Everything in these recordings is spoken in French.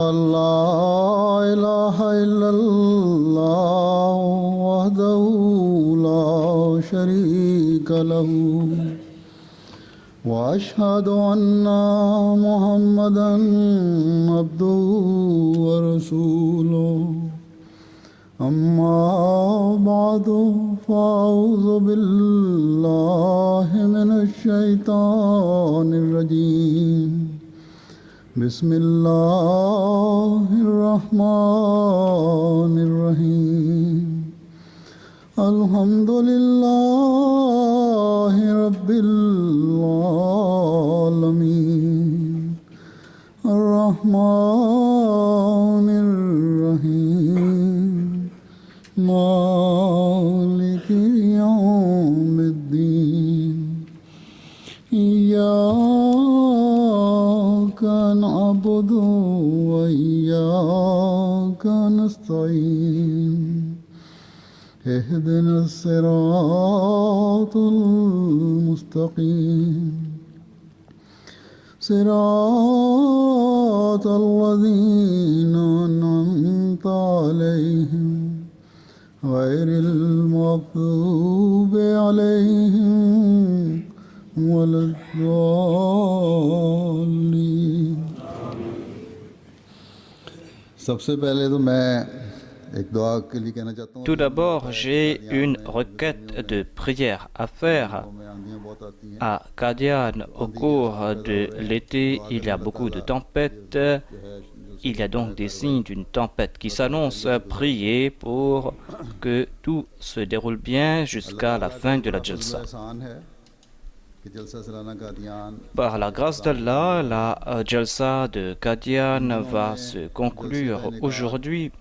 لا إله إلا الله وحده لا شريك له وأشهد أن محمدا عبده ورسوله أما بعد فأعوذ بالله من الشيطان الرجيم بسم الله الرحمن الرحيم الحمد لله رب العالمين الرحمن الرحيم مالك يوم الدين إياك نعبد وإياك نستعين اهدنا الصراط المستقيم صراط الذين أنعمت عليهم غير المغضوب عليهم ولا الضالين सबसे पहले तो मैं एक दुआ के लिए कहना चाहता हूँ Tout d'abord, j'ai une requête de prière à faire. À Qadian, au cours de l'été, il y a beaucoup de tempêtes. Il y a donc des signes d'une tempête qui s'annonce. Priez pour que tout se déroule bien jusqu'à la fin de la Jalsa. Par la grâce d'Allah, la Jalsa de Qadian va se conclure aujourd'hui.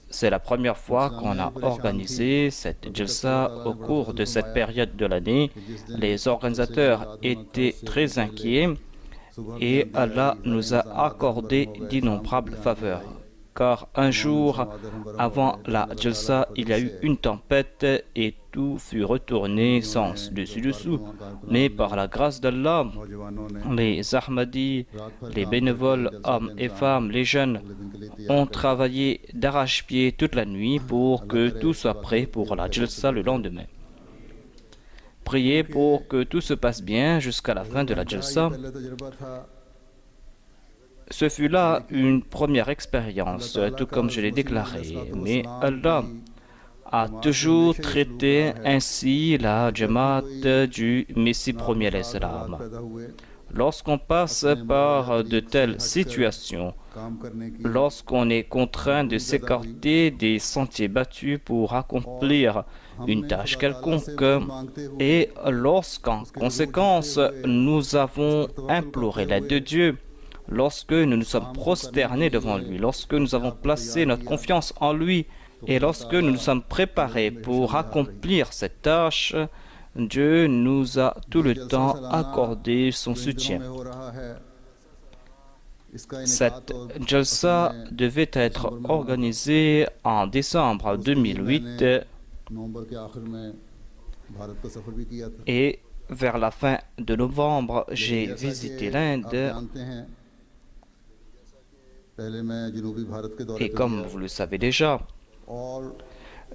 C'est la première fois qu'on a organisé cette Jalsa au cours de cette période de l'année. Les organisateurs étaient très inquiets et Allah nous a accordé d'innombrables faveurs. Car un jour avant la Jalsa, il y a eu une tempête et tout fut retourné sans dessus-dessous. Mais par la grâce d'Allah, les Ahmadis, les bénévoles, hommes et femmes, les jeunes, ont travaillé d'arrache-pied toute la nuit pour que tout soit prêt pour la Jalsa le lendemain. Priez pour que tout se passe bien jusqu'à la fin de la Jalsa. Ce fut là une première expérience, tout comme je l'ai déclaré. Mais Allah a toujours traité ainsi la Jamaat du Messie premier l'Islam. Lorsqu'on passe par de telles situations, lorsqu'on est contraint de s'écarter des sentiers battus pour accomplir une tâche quelconque, et lorsqu'en conséquence nous avons imploré l'aide de Dieu, lorsque nous nous sommes prosternés devant lui, lorsque nous avons placé notre confiance en lui et lorsque nous nous sommes préparés pour accomplir cette tâche, Dieu nous a tout le temps accordé son soutien. Cette Jalsa devait être organisée en décembre 2008 et vers la fin de novembre, j'ai visité l'Inde. Et comme vous le savez déjà,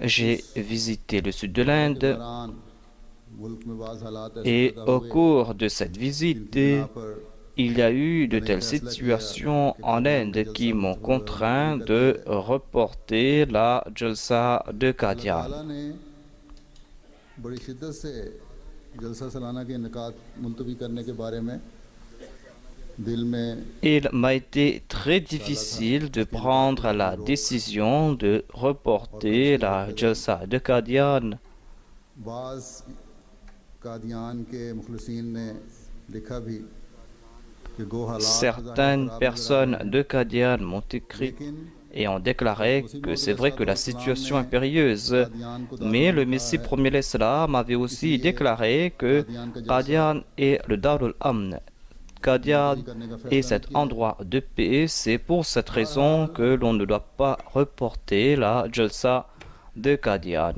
j'ai visité le sud de l'Inde et au cours de cette visite, il y a eu de telles situations en Inde qui m'ont contraint de reporter la Jalsa de Qadian. Il m'a été très difficile de prendre la décision de reporter la Jalsa de Qadian. Certaines personnes de Qadian m'ont écrit et ont déclaré que c'est vrai que la situation est périlleuse, mais le Messie premier l'Islam avait aussi déclaré que Qadian est le Darul Amn. Qadian est cet endroit de paix. C'est pour cette raison que l'on ne doit pas reporter la Jalsa de Qadian.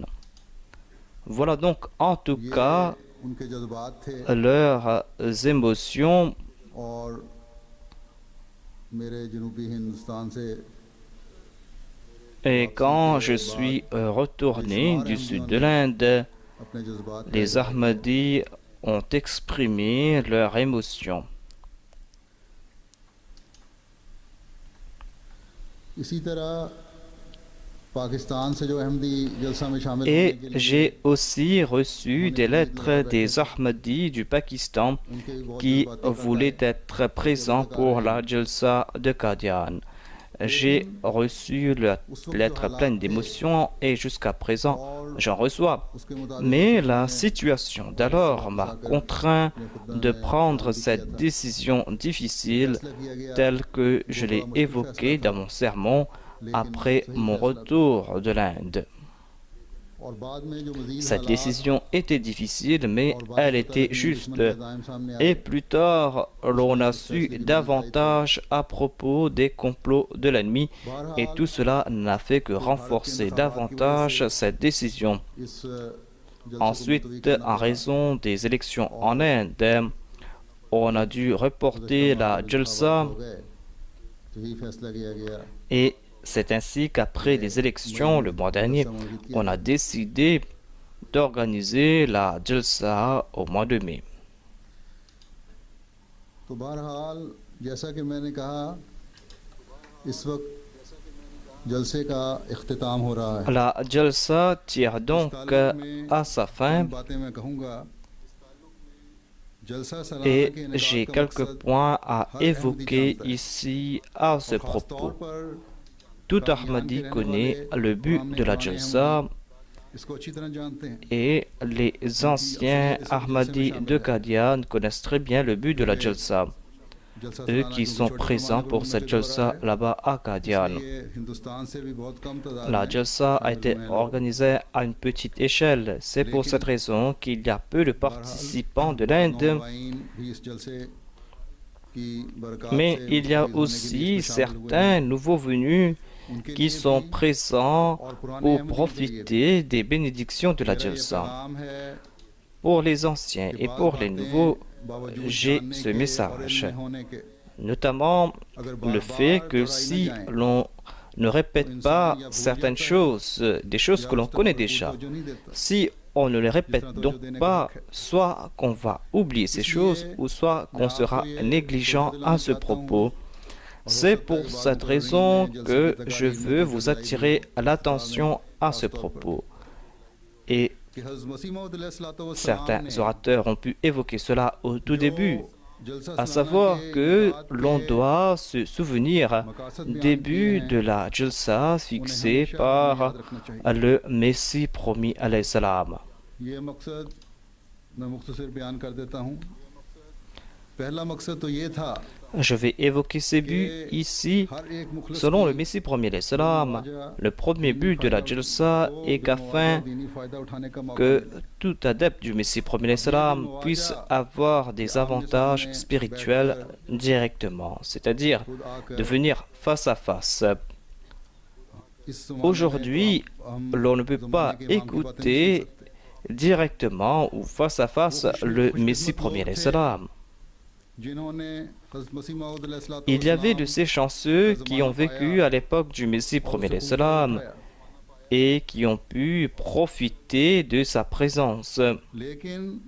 Voilà donc en tout cas leurs émotions मेरे जनूबी हिंदुस्तान से Et quand je suis retourné du sud de l'Inde, अपने जज्बात का les इजहार किया। Ahmadis ont exprimé leurs émotions. इसी तरह पाकिस्तान से जो अहमदी जलसा में शामिल होने Et के लिए j'ai aussi reçu des lettres des Ahmadis du Pakistan उनके भी बहुत qui जज्बाती खत voulaient आए। être présents pour la Jalsa de Qadian. J'ai reçu leurs lettres pleines d'émotions et jusqu'à présent, j'en reçois. उसके मुताबिक Mais la situation d'alors m'a contraint de prendre cette décision difficile फैसला किया गया telle que je l'ai évoquée dans mon sermon après mon retour de l'Inde. और बाद में जो मजीद Cette हालात décision était difficile, mais और elle बाकी était दुश्मन juste. के दायम सामने Et आए plus tard, l'on a su davantage à propos des complots de l'ennemi, et tout cela n'a fait que renforcer davantage cette décision. इस जलसे को Ensuite, मुलतवी करना en पड़ा। raison des élections en Inde, on a dû reporter la Jalsa, हो गए तो यही फैसला किया गया et c'est ainsi qu'après les élections le mois dernier, on a décidé d'organiser la Jalsa au mois de mai. तो बहरहाल जैसा कि मैंने कहा इस वक्त जलसे का इख्तिताम हो रहा है। La Jalsa tire donc à sa fin. चंद बातें मैं कहूँगा। जलसा सालाना Et के j'ai इनेकाद का quelques मकसद points à हर अहमदी évoquer जानता है ici à ce और खास तौर propos. पर Tout कादियान के Ahmadi रहने connaît वाले le but पुराने de la पुराने Jalsa अहमदी इसको अच्छी तरह जानते हैं। et les anciens Ahmadis de Qadian connaissent très bien le but de la Jalsa. जलसा Eux सालाना qui क्योंकि sont छोटे présents पैमाने पर pour cette मुनक़िद हो Jalsa रहा है, là-bas à Qadian. इसलिए हिंदुस्तान से भी बहुत कम तादाद La में Jalsa a शामिल été हुए हैं लोग। organisée à une petite échelle. C'est pour cette raison qu'il y a peu de participants de l'Inde, नौजवान भी इस जलसे की बरक़ात mais से il y a मुस्तफ़ीद होने के लिए aussi इसमें शामिल हुए हैं। certains nouveaux venus उनके qui लिए sont भी présents और पुराने pour अहमदियों के लिए भी profiter des bénédictions de la मेरा ये Jalsa. पैगाम है Pour les anciens कि et बाज़ pour les बातें nouveaux, बावजूद j'ai जानने ce के और message. इल्म में होने के Notamment अगर le fait बार-बार que दोहराई न si जाएं l'on ne répète pas certaines choses, des choses que l'on connaît déjà, si on ne les répète donc pas, soit qu'on va oublier ces choses, ou soit qu'on sera négligent à ce propos. C'est pour cette raison que je veux vous attirer l'attention à ce propos. Et कि हज़रत मसीह मौऊद अलैहिस्सलातु certains वस्सलाम ने orateurs ont pu évoquer cela au tout début, जो जलसा à सालाना savoir के que इनेकाद l'on के doit se souvenir मकासद बयान des किए buts हैं, de la Jalsa उन्हें fixés हमेशा हमें par याद रखना चाहिए। le Messie promis alayhi salam. ये मकसद मैं मुख्तसर बयान कर देता हूँ। पहला मकसद तो ये था Je vais évoquer ces buts ici. हर एक मुखलिस Selon le की Messie premier alayhi salam, le premier but de la Jalsa est qu'afin दीनी फायदा उठाने का मौका que मिले। tout adepte du Messie premier alayhi salam puisse avoir des avantages spirituels directement, c'est-à-dire खुद आकर de venir face à face. इस ज़माने में Aujourd'hui, तो हम l'on ne peut ज़माने pas के इमाम की बातें नहीं सुन écouter सकते। directement ou face à face le Messie premier alayhi salam. जिन्होंने हज़रत मसीह मौऊद अलैहिस्सलातु Il y avait de वस्सलाम ces chanceux qui ont vécu à l'époque du Messie premier alayhi salam et qui ont pu profiter de sa présence. लेकिन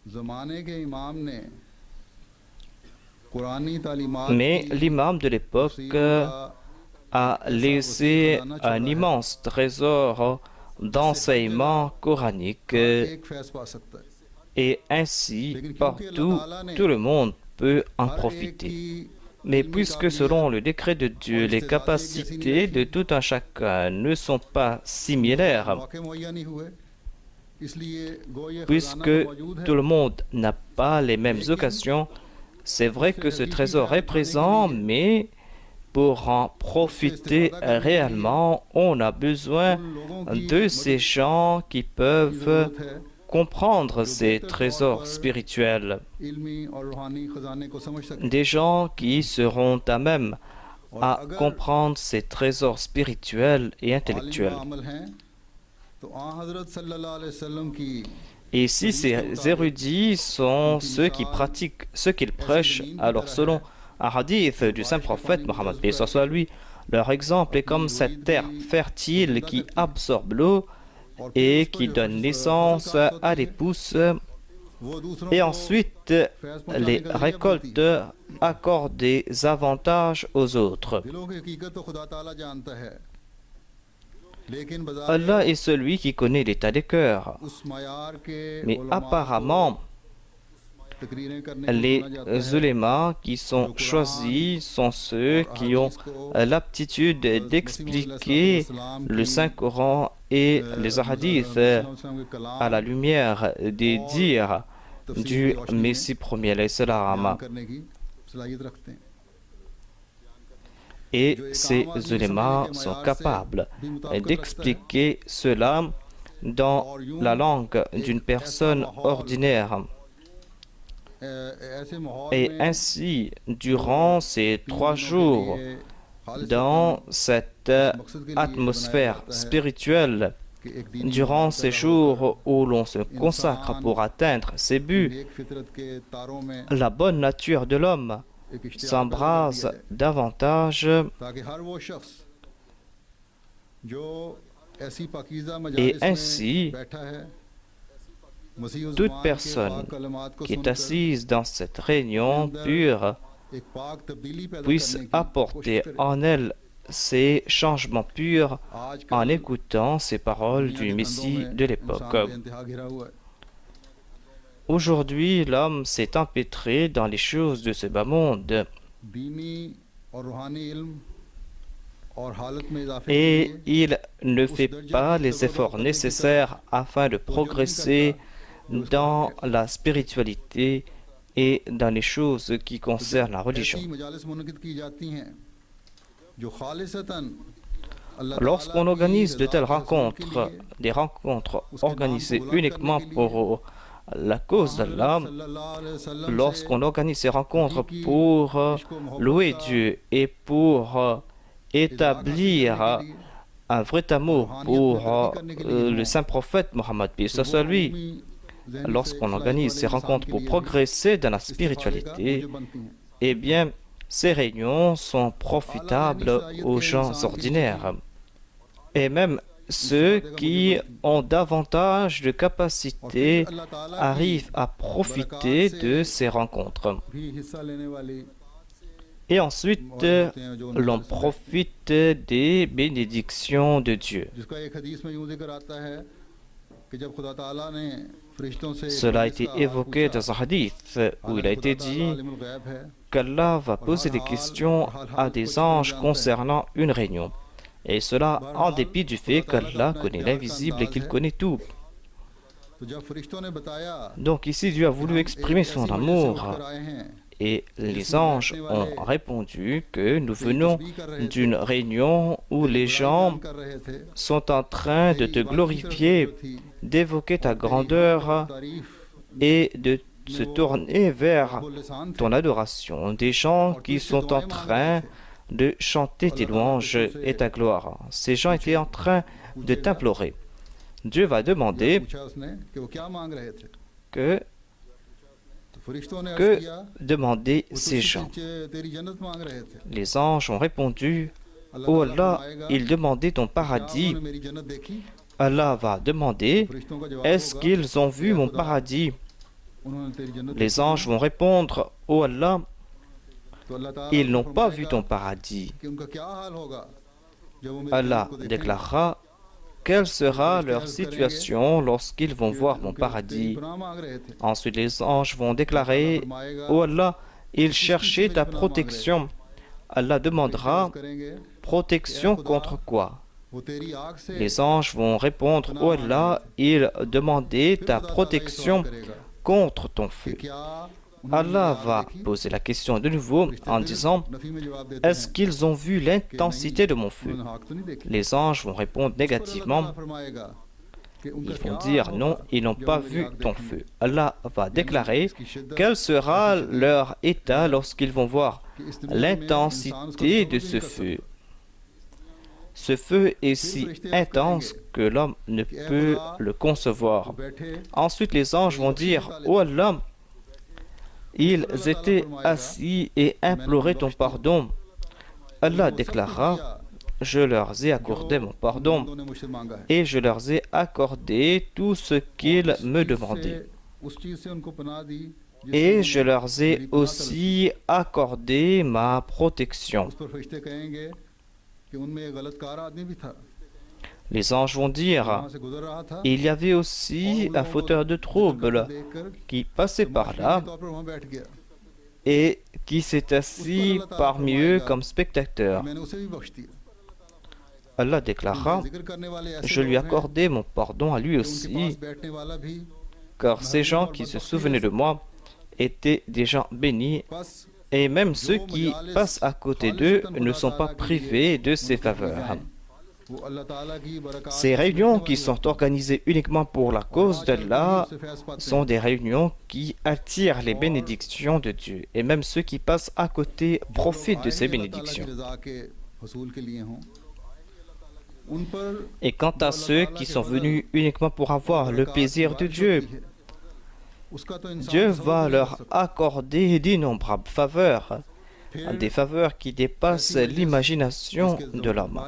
ज़माने के इमाम ने कुरानी तालीमात Mais की l'imam de l'époque तफसीरों का a laissé un immense trésor d'enseignements coraniques एक फैज़ पा सकता है। et ainsi partout tout le monde peut en हर एक profiter. की Mais इल्मी puisque काबिलियत selon le décret de Dieu, les capacités de tout un chacun ne sont pas similaires, मौके मुहैया नहीं हुए, इसलिए गो ये खजाना puisque तो मौजूद है, tout le monde n'a pas les mêmes occasions, c'est vrai que ce trésor est présent, mais pour en profiter réellement, on a besoin उन लोगों की de ces gens qui की peuvent ज़रूरत है, comprendre ces trésors spirituels, इल्मी और रूहानी खजाने को समझ सकें। des gens qui seront à même और à अगर comprendre ces trésors spirituels et आलिम intellectuels. व अमल हैं, तो हज़रत सल्लल्लाहु अलैहि वसल्लम की Et si ces érudits sont ceux qui pratiquent ce qu'ils prêchent, alors selon Un hadith du saint prophète Mohammed paix soit lui, leur exemple est comme cette terre fertile qui absorbe l'eau et qui donne naissance à des pousses, et ensuite les récoltes accordent des avantages aux autres. Allah est celui qui connaît l'état des cœurs. Mais apparemment, les ulémas qui sont choisis sont ceux qui ont l'aptitude d'expliquer le Saint-Coran et les hadiths à la lumière des dires du Messie premier alayhi salam. Et ces ulémas sont capables d'expliquer cela dans la langue d'une personne ordinaire. Et ainsi, durant ces 3 jours, dans cette atmosphère spirituelle, durant ces jours où l'on se consacre pour atteindre ses buts, la bonne nature de l'homme s'embrase davantage et ainsi toute personne qui est assise dans cette réunion pure puisse apporter en elle ces changements purs en écoutant ces paroles du Messie de l'époque. Aujourd'hui, l'homme s'est empêtré dans les choses de ce bas monde et il ne fait pas les efforts nécessaires afin de progresser dans la spiritualité et dans les choses qui concernent la religion. Lorsqu'on organise de telles rencontres, des rencontres organisées uniquement pour la cause d'Allah, lorsqu'on organise ces rencontres pour louer Dieu et pour établir un vrai amour pour le saint prophète Mohammed paix soit lui, lorsqu'on organise ces rencontres pour progresser dans la spiritualité, eh bien, ces réunions sont profitables aux gens ordinaires. Et même ceux qui ont davantage de capacités arrivent à profiter de ces rencontres. Et ensuite, l'on profite des bénédictions de Dieu. Cela a été évoqué dans un hadith où il a été dit qu'Allah va poser des questions à des anges concernant une réunion. Et cela en dépit du fait qu'Allah connaît l'invisible et qu'il connaît tout. Donc ici, Dieu a voulu exprimer son amour. Et les anges ont répondu que nous venons d'une réunion où les gens sont en train de te glorifier, d'évoquer ta grandeur et de se tourner vers ton adoration. Des gens qui sont en train de chanter tes louanges et ta gloire. Ces gens étaient en train de t'implorer. Dieu va demander que demandaient ces gens? Les anges ont répondu: Oh Allah, ils demandaient ton paradis. Allah va demander: Est-ce qu'ils ont vu mon paradis? Les anges vont répondre: Oh Allah, ils n'ont pas vu ton paradis. Allah déclarera: quelle sera leur situation lorsqu'ils vont voir mon paradis? Ensuite, les anges vont déclarer: Oh Allah, ils cherchaient ta protection. Allah demandera: protection contre quoi? Les anges vont répondre: Oh Allah, ils demandaient ta protection contre ton feu. Allah va poser la question de nouveau en disant: est-ce qu'ils ont vu l'intensité de mon feu? Les anges vont répondre négativement. Ils vont dire: non, ils n'ont pas vu ton feu. Allah va déclarer quel sera leur état lorsqu'ils vont voir l'intensité de ce feu. Ce feu est si intense que l'homme ne peut le concevoir. Ensuite, les anges vont dire: oh Allah, Ils étaient assis et imploraient ton pardon. Allah déclara, je leur ai accordé mon pardon et je leur ai accordé tout ce qu'ils me demandaient. Et je leur ai aussi accordé ma protection. Les anges vont dire, il y avait aussi un fauteur de troubles qui passait par là et qui s'est assis parmi eux comme spectateur. Allah déclara, je lui accordai mon pardon à lui aussi, car ces gens qui se souvenaient de moi étaient des gens bénis, et même ceux qui passent à côté d'eux ne sont pas privés de ces faveurs. Ces réunions qui sont organisées uniquement pour la cause d'Allah sont des réunions qui attirent les bénédictions de Dieu, et même ceux qui passent à côté profitent de ces bénédictions. Et quant à ceux qui sont venus uniquement pour avoir le plaisir de Dieu, Dieu va leur accorder d'innombrables faveurs, des faveurs qui dépassent l'imagination de l'homme.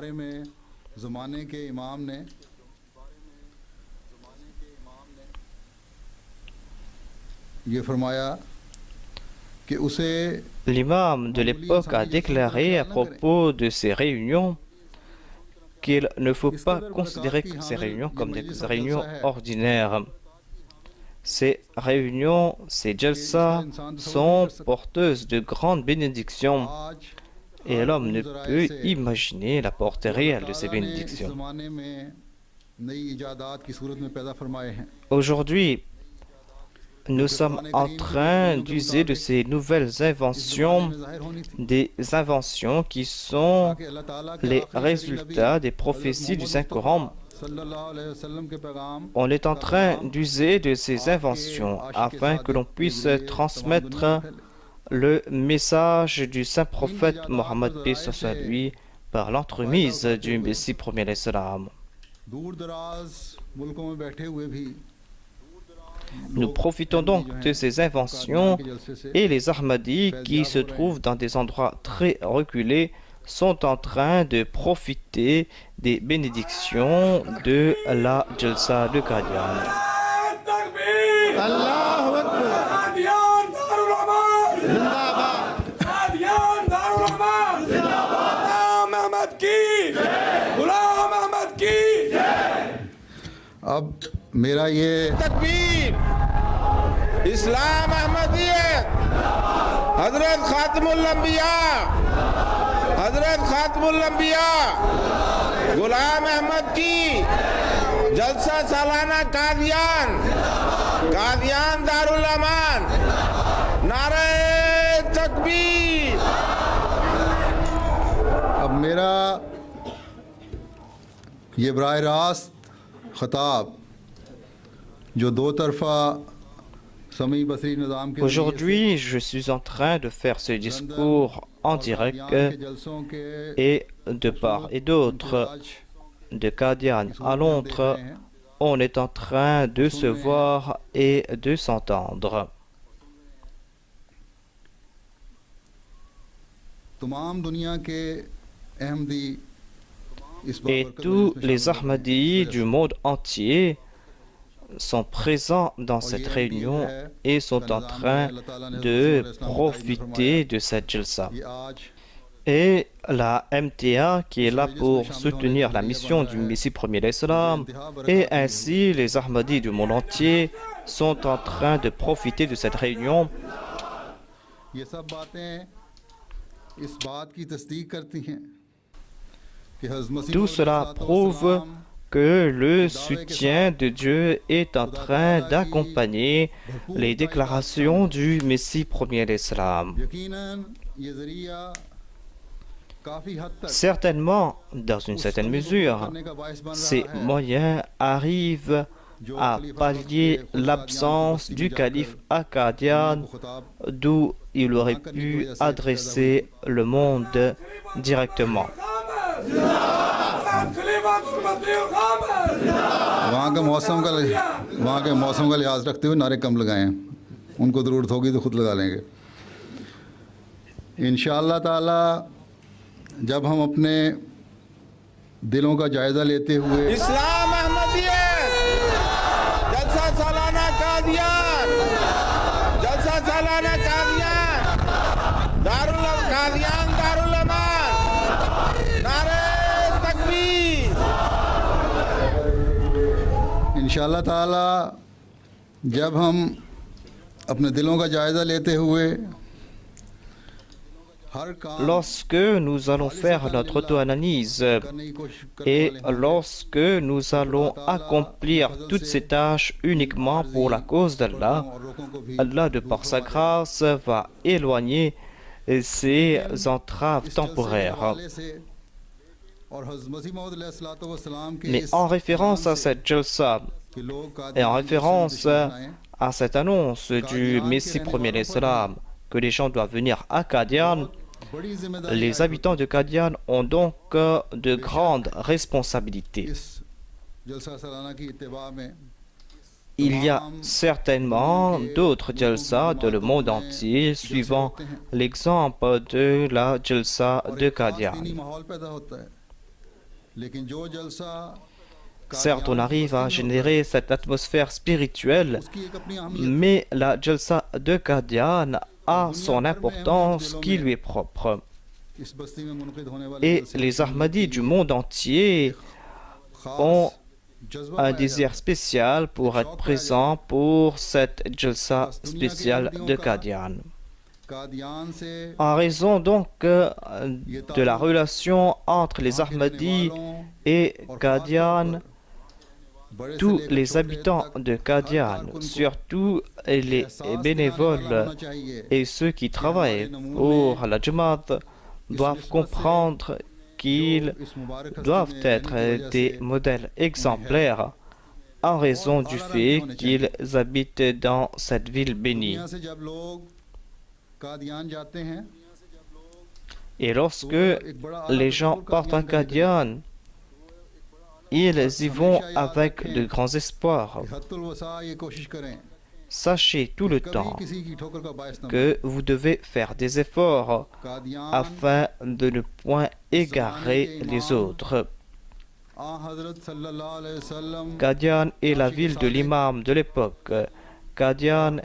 L'imam de l'époque a déclaré à propos de ces réunions qu'il ne faut pas considérer ces réunions comme des réunions ordinaires. Ces réunions, ces jalsa, sont porteuses de grandes bénédictions et l'homme ne peut imaginer la portée réelle de ces bénédictions. Aujourd'hui, nous sommes en train d'user de ces nouvelles inventions, des inventions qui sont les résultats des prophéties du Saint-Coran. On est en train d'user de ces inventions afin que l'on puisse transmettre le message du Saint-Prophète Mohammed paix soit lui par l'entremise du Messie premier l'Islam. Nous profitons donc de ces inventions et les Ahmadis qui se trouvent dans des endroits très reculés sont en train de profiter des bénédictions de la Jalsa de Qadian. अब मेरा ये तकबीर इस्लाम अहमदियत हजरत खातमुल अंबिया गुलाम अहमद की जलसा सालाना कादियान दारुल अमान नारे तकबीर। अब मेरा ये बराह रास्त खिताब जो दो तरफा समी बसरी निज़ाम के Aujourd'hui, je suis en train de faire ce discours en direct et de part et d'autre, de Qadian à Londres, on est en train de se voir et de s'entendre. Et tous les Ahmadis du monde entier sont présents dans cette réunion et sont en train de profiter de cette jalsa. Et la MTA qui est là pour soutenir la mission du Messie premier l'Islam, et ainsi les Ahmadis du monde entier sont en train de profiter de cette réunion. Tout cela prouve que le soutien de Dieu est en train d'accompagner les déclarations du Messie premier l'Islam. Certainement, dans une certaine mesure, ces moyens arrivent à pallier l'absence du calife à Qadian, d'où il aurait pu adresser le monde directement. वहाँ के मौसम का लिहाज रखते हुए नारे कम लगाए हैं। उनको ज़रूरत होगी तो ख़ुद लगा लेंगे इंशाअल्लाह ताला। जब हम अपने दिलों का जायज़ा लेते हुए इस्लाम अहमदियत जलसा सालाना कादियान, जलसा सालाना कादियान, दारुल अमान, नारे तकबीर। इंशाअल्लाह ताला जब हम अपने दिलों का जायज़ा लेते हुए Lorsque nous allons faire notre auto-analyse et lorsque nous allons accomplir toutes ces tâches uniquement pour la cause d'Allah, Allah de par sa grâce va éloigner ces entraves temporaires. Mais en référence à cette jalsa et en référence à cette annonce du Messie premier l'Islam que les gens doivent venir à Qadian, les habitants de Qadian ont donc de grandes responsabilités. Il y a certainement d'autres jalsa dans le monde entier suivant l'exemple de la jalsa de Qadian. Certes, on arrive à générer cette atmosphère spirituelle, mais la jalsa de Qadian a son importance qui lui est propre. Et les Ahmadis du monde entier ont un désir spécial pour être présents pour cette jalsa spéciale de Qadian. En raison donc de la relation entre les Ahmadis et Qadian, tous les habitants de Qadian, surtout les bénévoles et ceux qui travaillent pour la Jamaat, doivent comprendre qu'ils doivent être des modèles exemplaires en raison du fait qu'ils habitent dans cette ville bénie. Et lorsque les gens partent à Qadian, ils y vont avec de grands espoirs. Sachez tout le temps que vous devez faire des efforts afin de ne point égarer les autres. Qadian est la ville de l'imam de l'époque. Qadian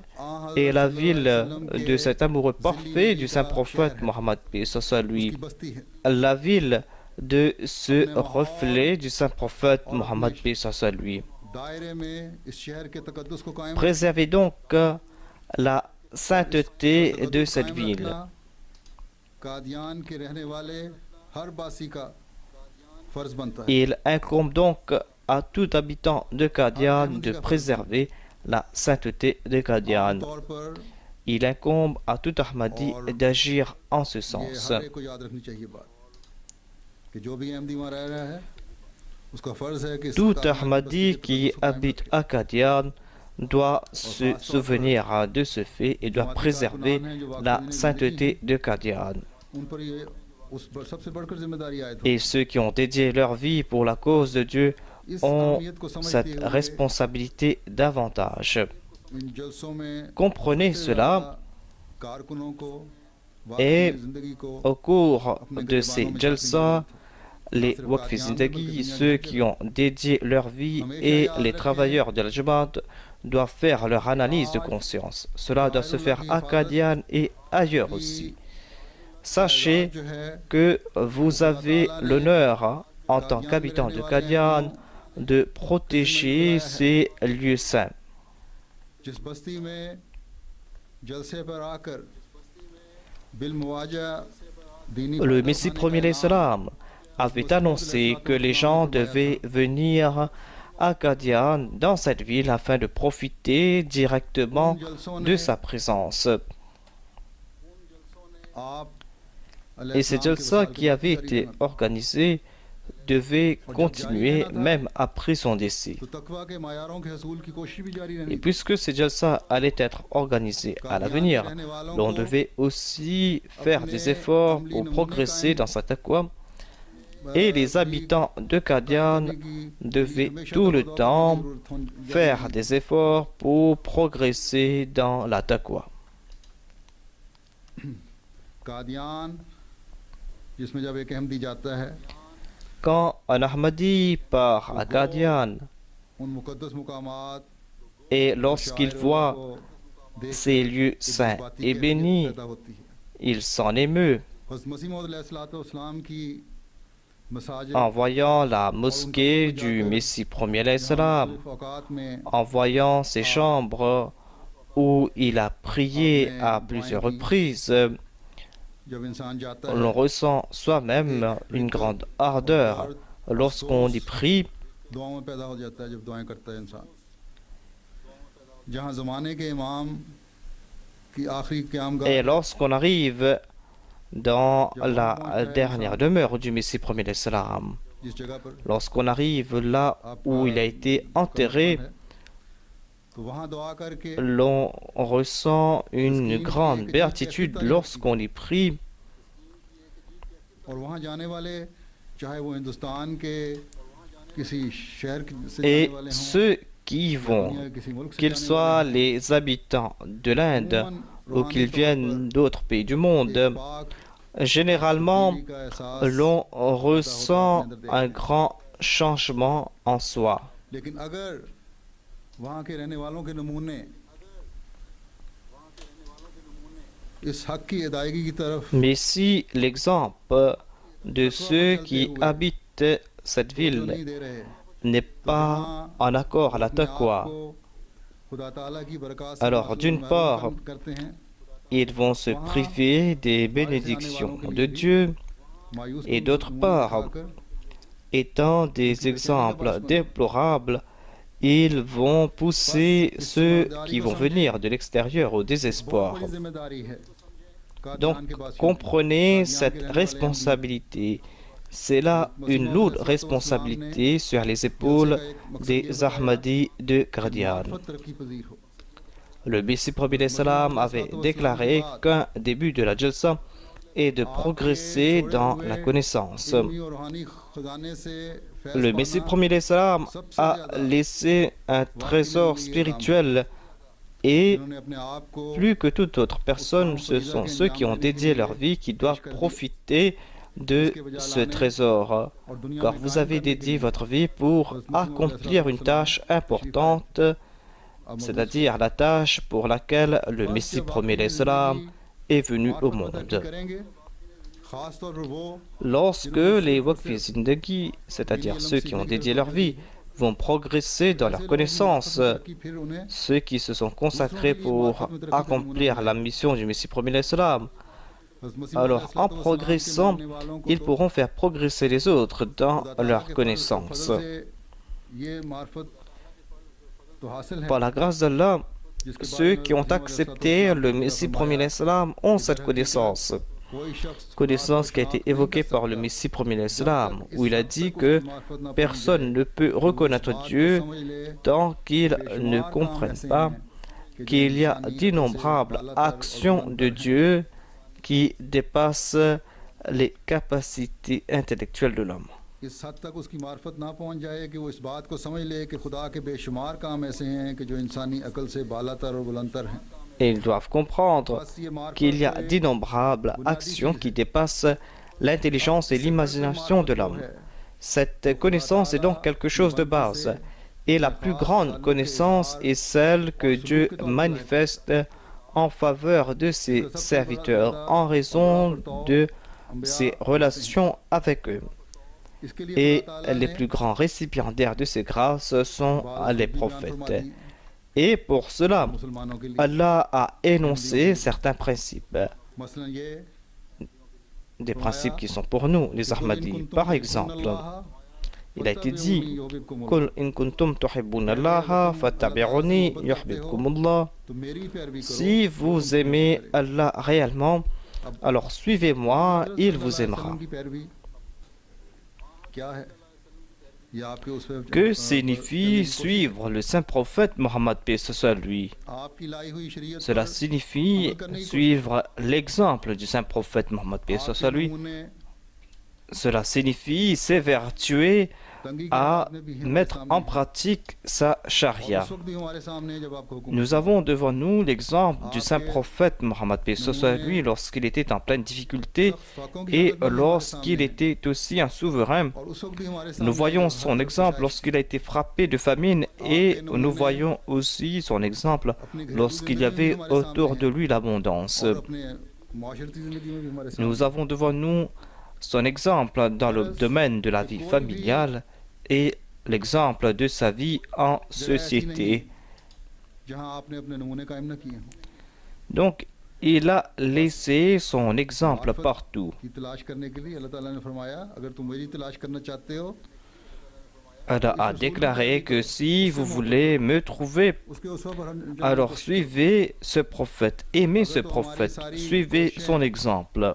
est la ville de cet amoureux parfait du saint prophète Mohammed, paix soit lui. La ville de ce reflet du saint prophète Mohammed, paix soit lui. Préservez donc la sainteté de cette ville. Il incombe donc à tout habitant de Qadian de préserver la sainteté de Qadian. Il incombe à tout Ahmadi d'agir en ce sens. Tout Ahmadi qui habite à Qadian doit se souvenir de ce fait et doit préserver la sainteté de Qadian. Et ceux qui ont dédié leur vie pour la cause de Dieu ont cette responsabilité davantage. Comprenez cela et au cours de ces jalsa, les Waqf Zindagi, ceux qui ont dédié leur vie et les travailleurs de la Jamaat doivent faire leur analyse de conscience. Cela doit se faire à Qadian et ailleurs aussi. Sachez que vous avez l'honneur, en tant qu'habitant de Qadian, de protéger ces lieux saints. Le Messie premier l'Islam avait annoncé que les gens devaient venir à Qadian, dans cette ville, afin de profiter directement de sa présence. Et ces jalsa qui avaient été organisés devaient continuer même après son décès. Et puisque ces jalsa allaient être organisés à l'avenir, l'on devait aussi faire des efforts pour progresser dans sa taqwa Et les habitants de Qadian devaient tout le temps faire des efforts pour progresser dans la taqwa. Kadian जिसमें जब एक अहमदी जाता है Quand un Ahmadi part à Qadian उन मुकद्दस मुकामात et lorsqu'il voit ces lieux saints et bénis, पैदा होती है il s'en émeut. हज़रत मसीह मौऊद अलैहिस्सलाम की मसाजिद En voyant la mosquée du Messie premier alayhi salam, औकात में en voyant ses chambres où il a prié à plusieurs reprises, जब इंसान जाता है l'on ressent soi-même une grande ardeur lorsqu'on y prie. दुआओं में पैदा हो जाता है जब दुआएं करता है इंसान जहाँ ज़माने के इमाम की आखिरी क़यामगाह Et lorsqu'on arrive dans la dernière demeure du Messie premier alayhi salam, जिस जगह पर lorsqu'on arrive là où il a été enterré, तो वहाँ दुआ करके l'on ressent une grande béatitude lorsqu'on y prie. और वहाँ जाने वाले चाहे वो हिंदुस्तान के किसी शहर से Et जाने वाले हों ceux qui vont, या किसी मुल्क से qu'ils जाने soient les habitants de l'Inde ou qu'ils viennent d'autres pays du monde, पाक généralement, का एहसास l'on ressent un grand changement en soi. लेकिन अगर वहाँ के रहने वालों के नमूने इस हक की अदायगी की तरफ Mais si l'exemple de ceux qui habitent cette नहीं ville दे रहे n'est pas en accord à la taqwa, को खुदा ताला की बरकत से alors d'une part, करते हैं ils vont se priver des bénédictions de Dieu, मायूस et d'autre part, étant des exemples déplorables, ils vont pousser ceux qui vont venir de l'extérieur au désespoir. बड़ी जिम्मेदारी है Donc, कादियान के बासियों comprenez cette responsabilité. C'est là une lourde responsabilité sur les épaules des Ahmadis de Qadian. मार्फत तरक्की पजीर हो Le Messie premier salam avait déclaré qu'un début de la Jalsa est de progresser dans la connaissance. इल्मी और रूहानी खजाने से Faiz Le Messie premier salam a laissé un trésor spirituel et उन्होंने अपने आप को plus que toute autre personne, ce sont ceux qui ont dédié leur vie qui doivent profiter de ce trésor. और दुनिया Car में vous कायम avez करने के dédié लिए votre vie pour accomplir une tâche importante, अब c'est-à-dire la tâche pour laquelle le Messie premier salam est venu au मार्फत तरक्की monde. करेंगे खास तौर पर वो Lorsque les Waqfi Zindagi, c'est-à-dire ceux qui ont dédié leur vie, vont progresser dans leur connaissance, तरक्की फिर उन्हें ceux qui se sont consacrés pour accomplir la mission du Messie premier salam, alors en progressant, ils pourront faire progresser les autres dans leur connaissance. ये मार्फत तो हासिल है Par la grâce d'Allah, ceux qui ont accepté le Messie premier salam ont cette connaissance. कोई शख्स Connaissance qui a été évoquée par le Messie premier salam, où il a dit que personne ne peut reconnaître Dieu tant qu'il ne comprenne pas qu'il y a d'innombrables actions de Dieu qui dépassent les capacités intellectuelles de l'homme. इस हद तक उसकी मार्फत ना पहुंच जाए कि वो इस बात को समझ ले कि खुदा के बेशुमार काम ऐसे हैं कि जो इंसानी अकल से बालातर और बुलंदतर हैं Et ils doivent comprendre बस ये मार्फत qu'il y a d'innombrables actions qui dépassent l'intelligence et l'imagination de l'homme. Cette connaissance est donc quelque chose de base. Et la plus grande connaissance est celle que Dieu manifeste en faveur de ses serviteurs en raison de ses relations avec eux. इसके लिए Et खुदा ताला les ने plus grands récipiendaires de ces grâces sont les prophètes. Et pour cela, मुसलमानों के लिए Allah a énoncé certains principes, मसलन ये des principes qui sont pour nous, les Ahmadis. Par exemple, il a été dit Qul in kuntum tuhibbuna Allah fattabi'uni yuhibbukumullah. तो मेरी पैरवी करो Si vous aimez Allah réellement, alors suivez-moi, il vous aimera. की पैरवी क्या है ये आपके उस पे Que signifie suivre le saint prophète Mohammed paix soit lui? आपकी लाई हुई शरीयत Cela signifie suivre l'exemple du saint prophète Mohammed paix soit lui. cela signifie s'évertuer à mettre en pratique sa charia. Nous avons devant nous l'exemple du saint prophète Mohammed paix soit lui lorsqu'il était en pleine difficulté et lorsqu'il était aussi un souverain. Nous voyons son exemple lorsqu'il a été frappé de famine et nous voyons aussi son exemple lorsqu'il y avait autour de lui l'abondance. Nous avons devant nous son exemple dans le domaine de la vie familiale et l'exemple de sa vie en société. Donc, il a laissé son exemple partout. Allah a déclaré que si vous voulez me trouver, alors suivez ce prophète, aimez ce prophète, suivez son exemple.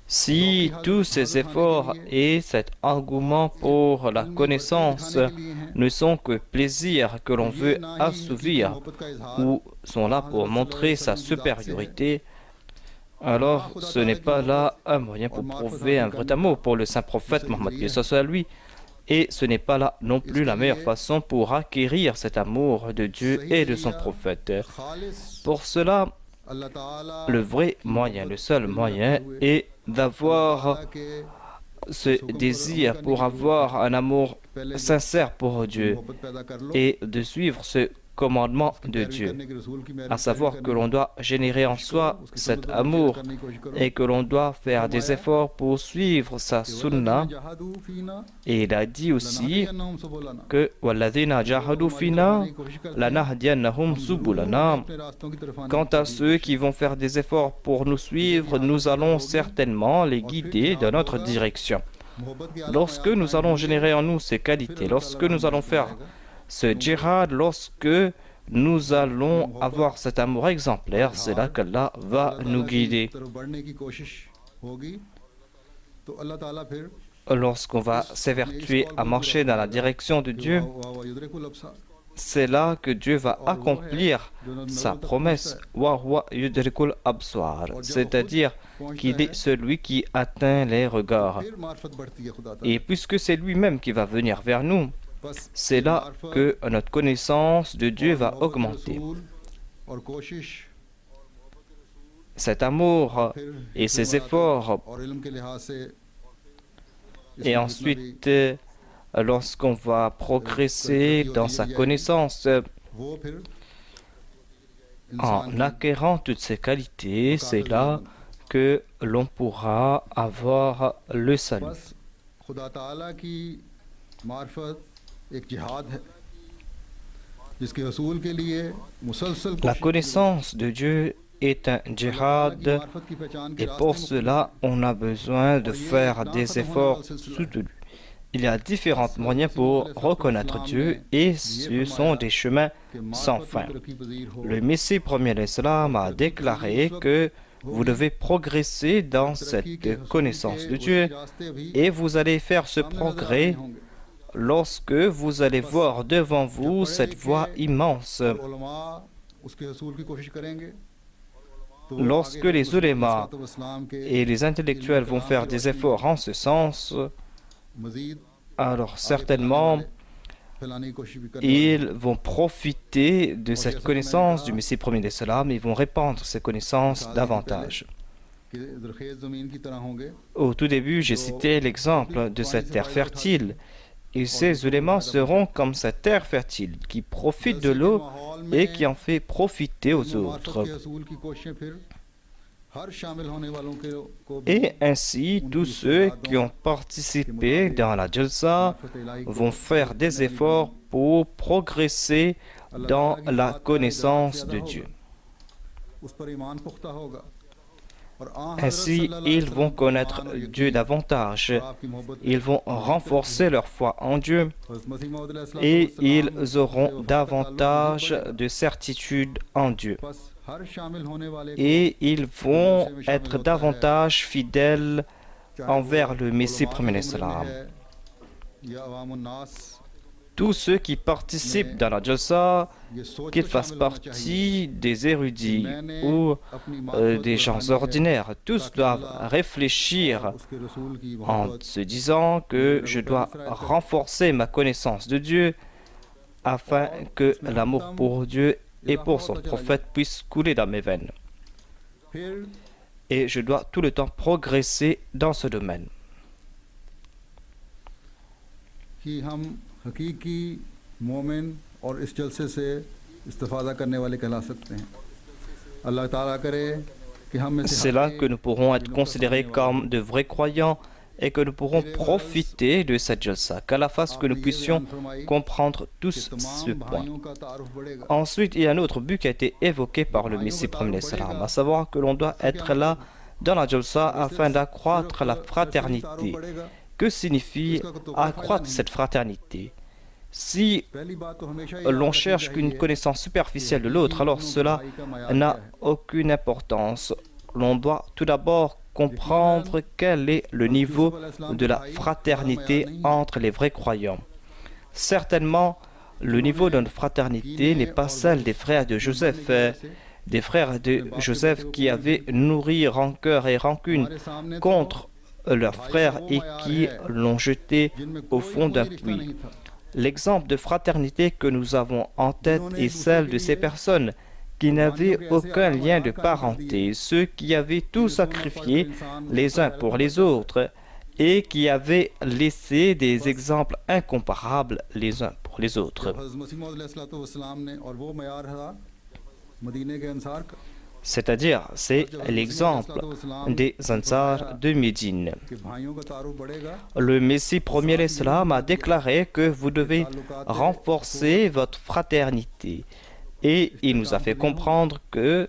Si tous ces efforts et cet engouement pour la connaissance ne sont que plaisir que l'on veut assouvir ou sont là pour montrer sa supériorité, alors ce n'est pas là un moyen pour prouver un vrai amour pour le saint prophète Mohammed paix soit lui, et ce n'est pas là non plus la meilleure façon pour acquérir cet amour de Dieu et de son prophète. Pour cela, le vrai moyen, le seul moyen est d'avoir ce désir pour avoir un amour sincère pour Dieu et de suivre ce commandement de Dieu, à savoir que l'on doit générer en soi cet amour et que l'on doit faire des efforts pour suivre sa sunna. Et il a dit aussi que وَالَّذِينَ جَاهَدُوا فِينَا لَنَهْدِيَنَّهُمْ سُبُلَنَا. Quant à ceux qui vont faire des efforts pour nous suivre, nous allons certainement les guider dans notre direction. Lorsque nous allons générer en nous ces qualités, lorsque nous allons faire ce djihad, lorsque nous allons avoir cet amour exemplaire, c'est là qu'Allah va nous guider. Lorsqu'on va s'évertuer à marcher dans la direction de Dieu, c'est là que Dieu va accomplir sa promesse, c'est-à-dire qu'il est celui qui atteint les regards. Et puisque c'est lui-même qui va venir vers nous, c'est là que notre connaissance de Dieu va augmenter. Cet amour et ces efforts, et ensuite, lorsqu'on va progresser dans sa connaissance, en acquérant toutes ces qualités, c'est là que l'on pourra avoir le salut. La connaissance de Dieu est un djihad et pour cela on a besoin de faire des efforts soutenus. Il y a différents moyens pour reconnaître Dieu et ce sont des chemins sans fin. Le Messie premier l'Islam a déclaré que vous devez progresser dans cette connaissance de Dieu et vous allez faire ce progrès lorsque vous allez voir devant vous cette voie immense. Lorsque les ulémas et les intellectuels vont faire des efforts en ce sens, alors certainement ils vont profiter de cette connaissance du Messie premier d'Islam et ils vont répandre ces connaissances davantage. Au tout début, j'ai cité l'exemple de cette terre fertile. Et ces ulémas seront comme cette terre fertile qui profite de l'eau et qui en fait profiter aux autres. Et ainsi, tous ceux qui ont participé dans la Jalsa vont faire des efforts pour progresser dans la connaissance de Dieu. Ainsi, ils vont connaître Dieu davantage, ils vont renforcer leur foi en Dieu et ils auront davantage de certitude en Dieu. Et ils vont être davantage fidèles envers le Messie premier d'Islam. tous ceux qui participent dans la jalsa, ये सोच qu'ils को fassent शामिल होना चाहिए partie des érudits मैंने ou अपनी मार्फत des को gens बढ़ानी है ordinaires. Tous ताकि doivent अल्लाह réfléchir और उसके रसूल की en मोहब्बत se disant que je dois renforcer ma connaissance de Dieu afin que l'amour pour Dieu et pour son prophète puisse couler dans mes veines. फिर Et je dois tout le temps progresser dans ce domaine. कि हम हकीकी मोमिन और इस जलसे से इस्तिफादा करने वाले कहला सकते हैं अल्लाह ताला करे कि हम में से C'est là que nous pourrons être considérés comme de vrais croyants et que nous pourrons profiter de cette jalsa, qu'Allah fasse que nous puissions comprendre tous ce point. भाइयों का तारुफ बढ़ेगा Ensuite, il y a un autre but qui a été évoqué par le Messie premier salam, à savoir que l'on doit être là dans la jalsa afin d'accroître la fraternité. Que signifie accroître cette fraternité? Si पहली बात तो हमेशा ये l'on याद cherche रखनी qu'une चाहिए connaissance superficielle de l'autre, alors cela n'a aucune importance. L'on doit tout d'abord comprendre quel est le niveau de la fraternité entre les vrais croyants. Certainement, le niveau de notre fraternité n'est pas celle des frères de Joseph, des frères de Joseph qui avaient nourri rancœur et rancune contre leurs frères et qui l'ont jeté au fond d'un puits. L'exemple de fraternité que nous avons en tête est celle de ces personnes qui n'avaient aucun lien de parenté, ceux qui avaient tout sacrifié les uns pour les autres et qui avaient laissé des exemples incomparables les uns pour les autres. हज़रत मसीह मौद अलैहिस्सलाम ने और वो मयार था मदीने के अंसार का C'est-à-dire, c'est l'exemple des Ansar de Médine. कि भाइयों का तारुफ बढ़ेगा Le Messie premier l'Islam a déclaré que vous devez renforcer votre fraternité. Et il nous a fait comprendre que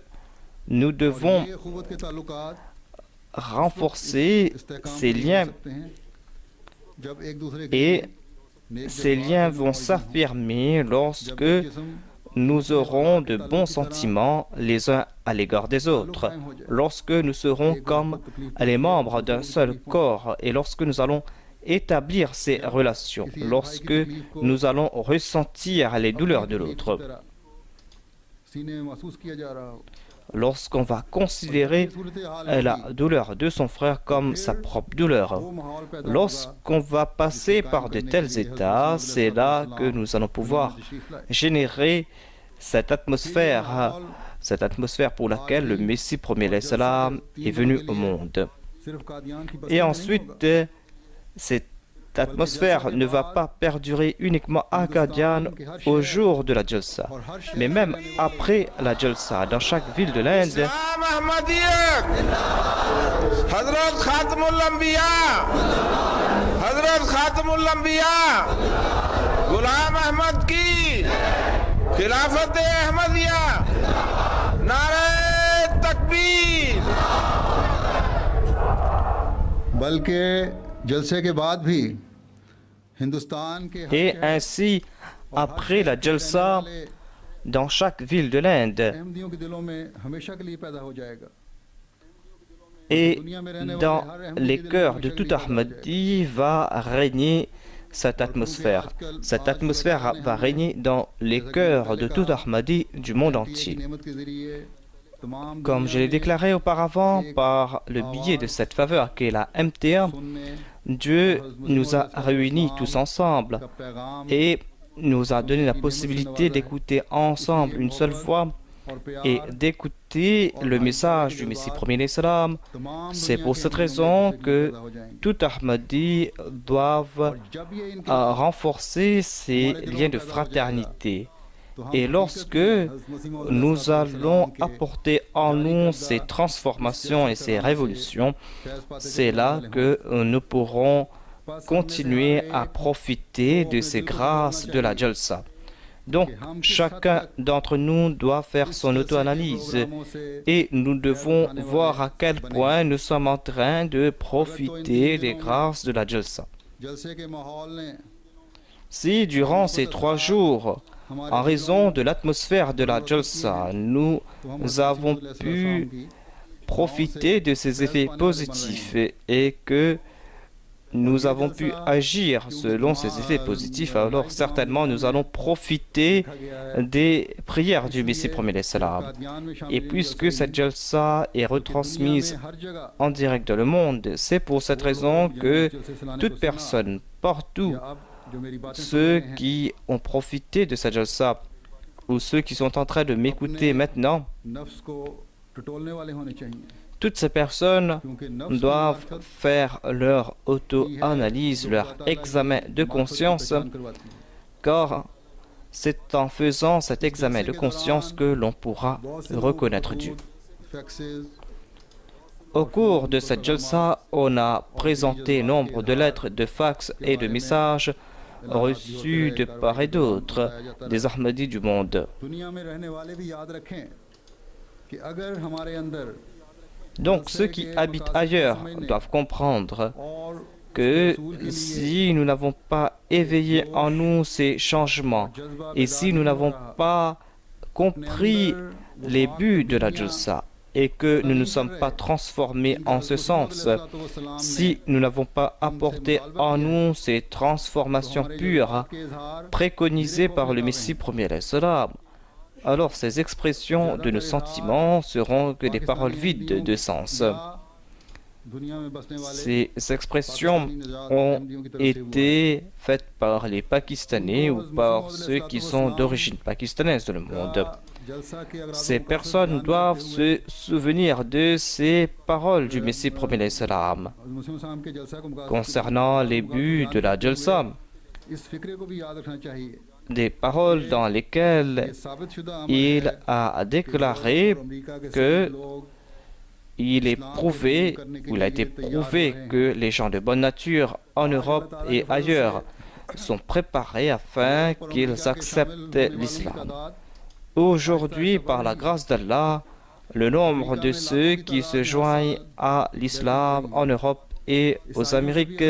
nous devons ये ख़ुव्वत के ताल्लुकात renforcer ces हो liens सकते हैं जब एक दूसरे et नेक ces liens vont s'affirmer lorsque किस्म nous aurons de bons sentiments les uns à l'égard des autres, lorsque nous serons comme les membres d'un seul corps et lorsque nous allons établir ces relations, lorsque nous allons ressentir les douleurs de l'autre, सीने में महसूस किया जा रहा हो lorsqu'on va considérer la douleur de son frère comme sa propre douleur. वो माहौल पैदा होगा Lorsqu'on va passer par de tels états, c'est là que nous allons pouvoir générer cette atmosphère pour laquelle le Messie premier l'Islam est venu au monde. सिर्फ कादियान की बस Et ensuite, cette atmosphère ne va pas perdurer uniquement à Qadian au jour de la Jalsa, mais même après la Jalsa, dans chaque ville de l'Inde, इस्लाम अहमदियत हजरत खातमुल अंबिया हजरत खातमुल अंबिया गुलाम अहमद की खिलाफत अहमदिया नारे तकबीर बल्कि जलसे के बाद भी हिंदुस्तान के हर et शहर ainsi, और हर après la शहर के रहने Jalsa, वाले dans chaque ville de l'Inde, अहमदियों के दिलों में हमेशा के लिए पैदा हो जाएगा et dans les cœurs de tout Ahmadi va régner cette atmosphère. Cette atmosphère va régner dans les cœurs de tout Ahmadi du monde entier. नेमत के जरिए तमाम Comme je l'ai déclaré auparavant, par le biais de cette faveur qu'est la MTA, सुनने Dieu nous a réunis tous ensemble का पैगाम et nous a donné la possibilité d'écouter ensemble une seule fois और प्यार et d'écouter le message du Messie premier l'Islam. तमाम C'est दुनिया pour के cette मोमिन raison से que पैदा हो जाएंगे। tout Ahmadi doivent और जब ये इनके renforcer ces liens de fraternité. Et lorsque nous allons apporter en nous ces transformations et ces révolutions, c'est là que nous pourrons continuer à profiter de ces grâces de la Jalsa. Donc, chacun d'entre nous doit faire son auto-analyse et nous devons voir à quel point nous sommes en train de profiter des grâces de la Jalsa. जलसे के माहौल ने Si durant ces 3 jours, en raison de l'atmosphère de la Jalsa, nous avons pu profiter de ces effets positifs et que nous avons pu agir selon ces effets positifs, alors certainement nous allons profiter des prières du Messie premier salam. Et puisque cette jalsa est retransmise en direct dans le monde, c'est pour cette raison que toute personne, partout, ceux qui ont profité de cette jalsa ou ceux qui sont en train de m'écouter maintenant, toutes ces personnes doivent faire leur auto-analyse, leur examen de conscience, car c'est en faisant cet examen de conscience que l'on pourra reconnaître Dieu. Au cours de cette jalsa, on a présenté nombre de lettres, de fax et de messages reçus de part et d'autre des Ahmadis du monde. Donc ceux qui habitent ailleurs doivent comprendre que si nous n'avons pas éveillé en nous ces changements et si nous n'avons pas compris les buts de la jalsa et que nous ne sommes pas transformés en ce sens, si nous n'avons pas apporté en nous ces transformations pures préconisées par le Messie premier salam, alors ces expressions de nos sentiments seront que des paroles vides de sens. Ces expressions ont été faites par les Pakistanais ou par ceux qui sont d'origine pakistanaise dans le monde. Ces personnes doivent se souvenir de ces paroles du Messie premier salam concernant les buts de la jalsa, des paroles dans lesquelles il a déclaré que il est prouvé, ou il a été prouvé que les gens de bonne nature en Europe et ailleurs sont préparés afin qu'ils acceptent l'islam. Aujourd'hui, par la grâce d'Allah, le nombre de ceux qui se joignent à l'islam en Europe et aux Amériques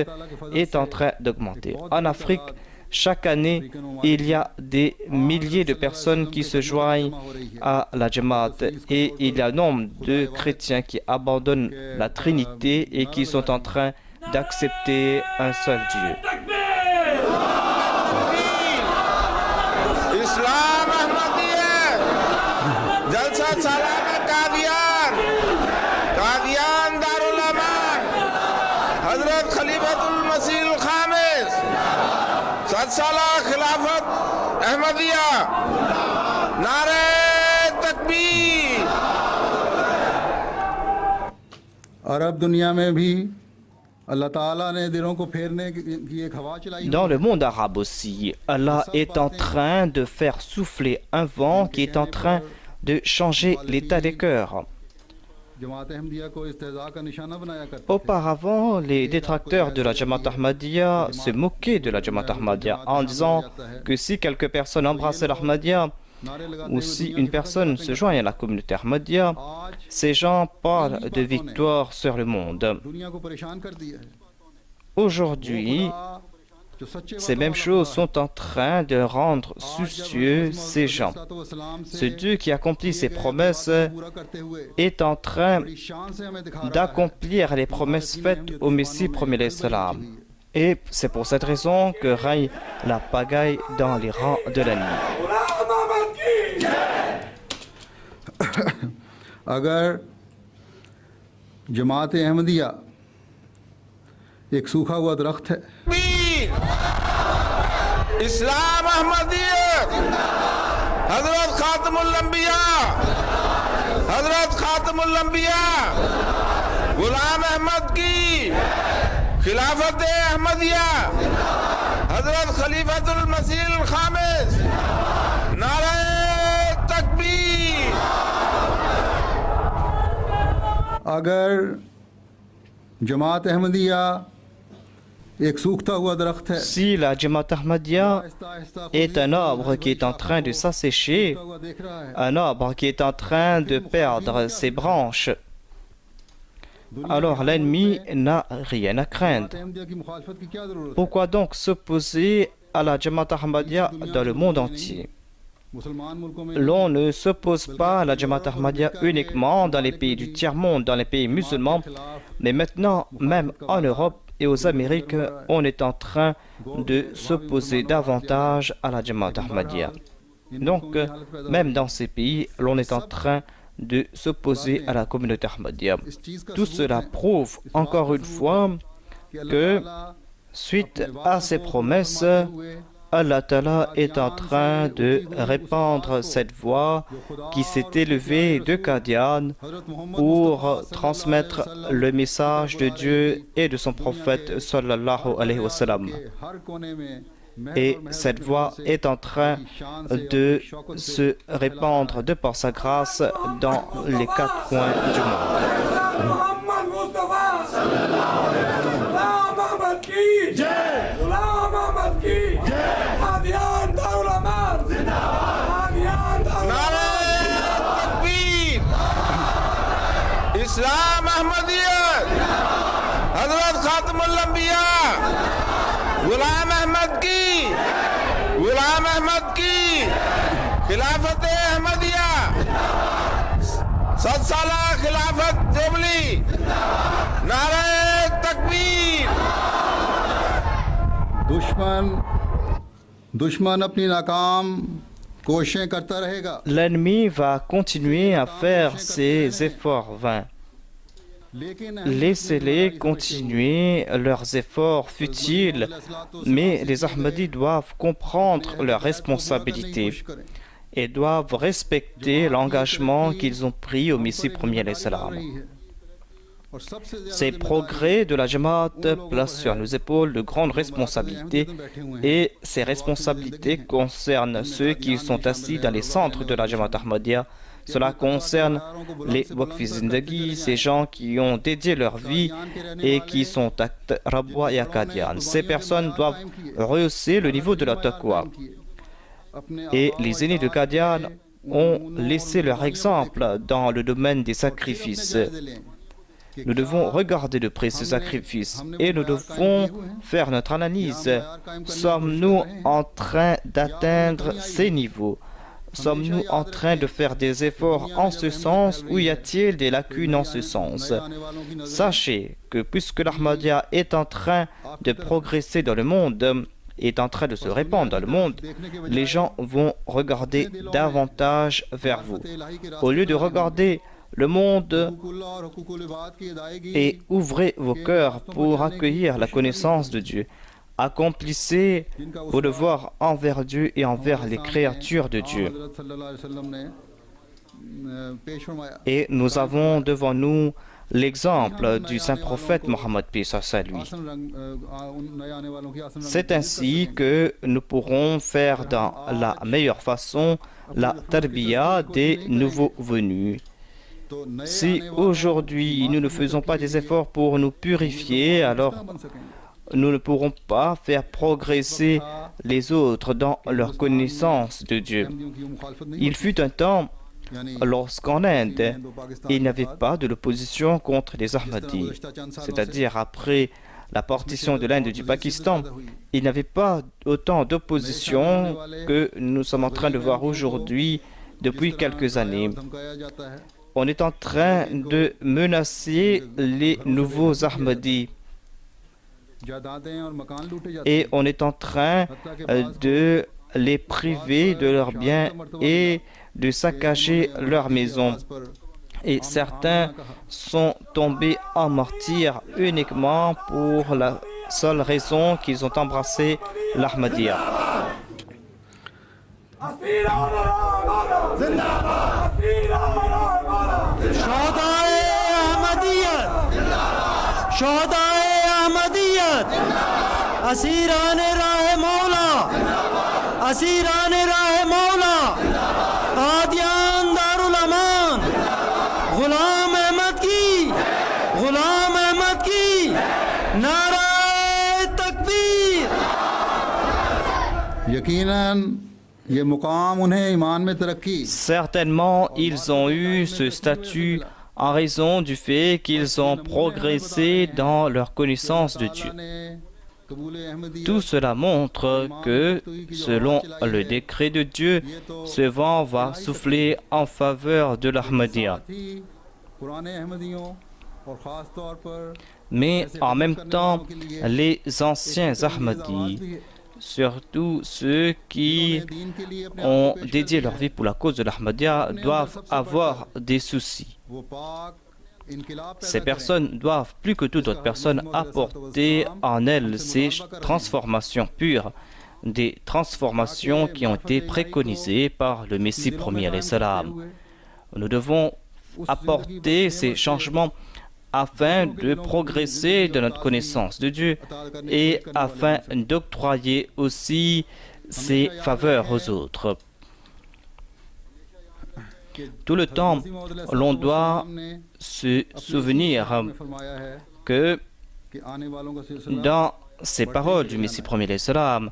est en train d'augmenter. En Afrique, chaque année, il y a des milliers de personnes qui se joignent à la Jamaat et il y a un nombre de chrétiens qui abandonnent la Trinité et qui sont en train d'accepter un seul Dieu. Islam Ahmadiyya, Jalsa Salana Qadian, Qadian Darul Aman, Hazrat Khalifatul Masih al-Khamis, 7 Salah Khilafat Ahmadiyya, Nare Takbir. अरब दुनिया में भी अल्लाह ताला ने दिलों को फेरने की एक हवा चलाई। Dans le monde arabe aussi, Allah est en train de faire souffler un vent qui est en train de changer l'état des cœurs. Auparavant, les détracteurs de la Jamaat Ahmadiyya se moquaient de la Jamaat Ahmadiyya en disant que si quelques personnes embrassaient l'Ahmadiyya ou si une personne se joint à la communauté Ahmadiyya, ces gens parlent de victoire sur le monde. Aujourd'hui, ces mêmes choses sont en train de rendre soucieux ces gens. Ce Dieu qui accomplit ses promesses est en train d'accomplir les promesses faites au Messie premier salam. Et c'est pour cette raison que règne la pagaille dans les rangs de l'ennemi. अगर जमात अहमदिया एक सूखा हुआ दरख्त है, इस्लाम अहमदिया, हजरत खातमुल अंबिया, हजरत खातमुल अंबिया, गुलाम अहमद की खिलाफत अहमदिया, हजरत खलीफतुल मसीह अल-खामिस, नारे तकबीर। अगर जमात अहमदिया एक सूखता हुआ दरख्त है, Si la Jamaat Ahmadiyya est un arbre qui est en train de s'assécher, un arbre qui est en train de perdre ses branches, alors l'ennemi n'a rien à craindre. Pourquoi donc s'opposer à la Jamaat Ahmadiyya dans le monde entier? L'on ne s'oppose pas à la Jamaat Ahmadiyya uniquement dans les pays du tiers-monde, dans les pays musulmans, mais maintenant, même en Europe, et aux Amériques, on est en train de s'opposer davantage à la Jamaat Ahmadiyya. Donc, même dans ces pays, l'on est en train de s'opposer à la communauté Ahmadiyya. Tout cela prouve encore une fois que, suite à ces promesses, Allah Ta'ala est en train de répandre cette voix qui s'est élevée de Qadian pour transmettre le message de Dieu et de son prophète sallallahu alayhi wa sallam. Et cette voix est en train de se répandre de par sa grâce dans les 4 coins du monde. इस्लाम अहमदियत हजरत खातमुल अंबिया गुलाम अहमद की खिलाफत अहमदिया 7 साला खिलाफत जुबली नारे तकबीर। दुश्मन अपनी नाकाम कोशिशें करता रहेगा। L'ennemi va continuer à faire ses efforts vains. Laissez-les continuer leurs efforts futiles, mais les Ahmadis doivent comprendre leurs responsabilités et doivent respecter l'engagement qu'ils ont pris au Messie premier salam. Ces progrès de la Jamaat placent sur nos épaules de grandes responsabilités et ces responsabilités concernent ceux qui sont assis dans les centres de la Jamaat Ahmadiyya. Cela concerne les Waqf Zindagi, ces gens qui ont dédié leur vie et qui sont à Rabwa et à Qadian. Ces personnes doivent rehausser le niveau de la taqwa. Et les aînés de Qadian ont laissé leur exemple dans le domaine des sacrifices. Nous devons regarder de près ces sacrifices et nous devons faire notre analyse. Sommes-nous en train d'atteindre ces niveaux? Sommes-nous en train de faire des efforts en ce sens ou y a-t-il des lacunes en ce sens? Sachez que puisque l'Ahmadiyya est en train de progresser dans le monde, est en train de se répandre dans le monde, les gens vont regarder davantage vers vous. Au lieu de regarder le monde, et ouvrez vos cœurs pour accueillir la connaissance de Dieu. Accomplissez vos devoirs envers Dieu et envers les créatures de Dieu. Et nous avons devant nous l'exemple du saint prophète Mohammed P.S. à lui. C'est ainsi que nous pourrons faire dans la meilleure façon la tarbiya des nouveaux venus. Si aujourd'hui nous ne faisons pas des efforts pour nous purifier, alors nous ne pourrons pas faire progresser les autres dans leur connaissance de Dieu. Il fut un temps lorsqu'en Inde, il n'y avait pas de l'opposition contre les Ahmadis, c'est-à-dire après la partition de l'Inde et du Pakistan, il n'y avait pas autant d'opposition que nous sommes en train de voir aujourd'hui depuis quelques années. On est en train de menacer les nouveaux Ahmadis et on est en train de les priver de leurs biens et de saccager leurs maisons. Et certains sont tombés en martyrs uniquement pour la seule raison qu'ils ont embrassé l'Ahmadiyya. असीराने राहे मौला असीराने राहे मौला कादियान दारुल अमान गुलाम अहमद की नारा तकबीर। यकीनन ये मुकाम उन्हें ईमान में तरक्की Certainement, ils ont eu ce statut en raison du fait qu'ils ont progressé dans leur connaissance de Dieu. Tout cela montre que, selon le décret de Dieu, ce vent va souffler en faveur de l'Ahmadiyya. Mais en même temps, les anciens Ahmadis, surtout ceux qui ont dédié leur vie pour la cause de l'Ahmadiyya, doivent avoir des soucis. Ces personnes doivent, plus que toute autre personne, apporter en elles ces transformations pures, des transformations qui ont été préconisées par le Messie premier alayhi salam. Nous devons apporter ces changements afin de progresser de notre connaissance de Dieu et afin d'octroyer aussi ses faveurs aux autres. Tout le temps, l'on doit se souvenir que dans ces paroles du Messie premier alayhi salam,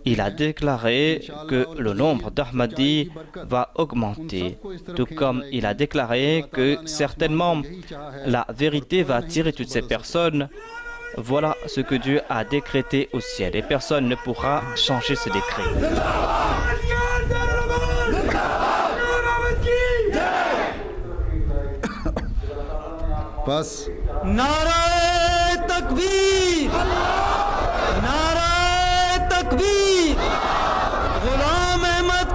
il a déclaré que le nombre d'Ahmadis va augmenter, tout comme il a déclaré que certainement la vérité va attirer toutes ces personnes. Voilà ce que Dieu a décrété au ciel et personne ne pourra changer ce décret. बस नाराए तकबीर, नाराए तकबीर, गुलाम अहमद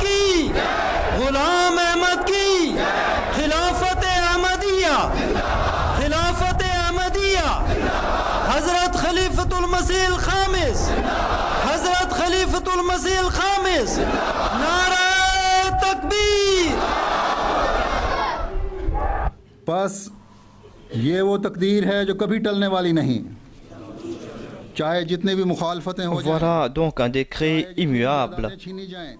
की खिलाफत अहमदिया, खिलाफत अहमदिया, हजरत खलीफतुल मसीह खामिस, हजरत खलीफतुल मसीह खामिस, नाराए तकबीर। बस ये वो तकदीर है जो कभी टलने वाली नहीं, चाहे जितने भी मुखालफतें हो जाएं, Voilà donc un décret immuable. छीनी जाएं,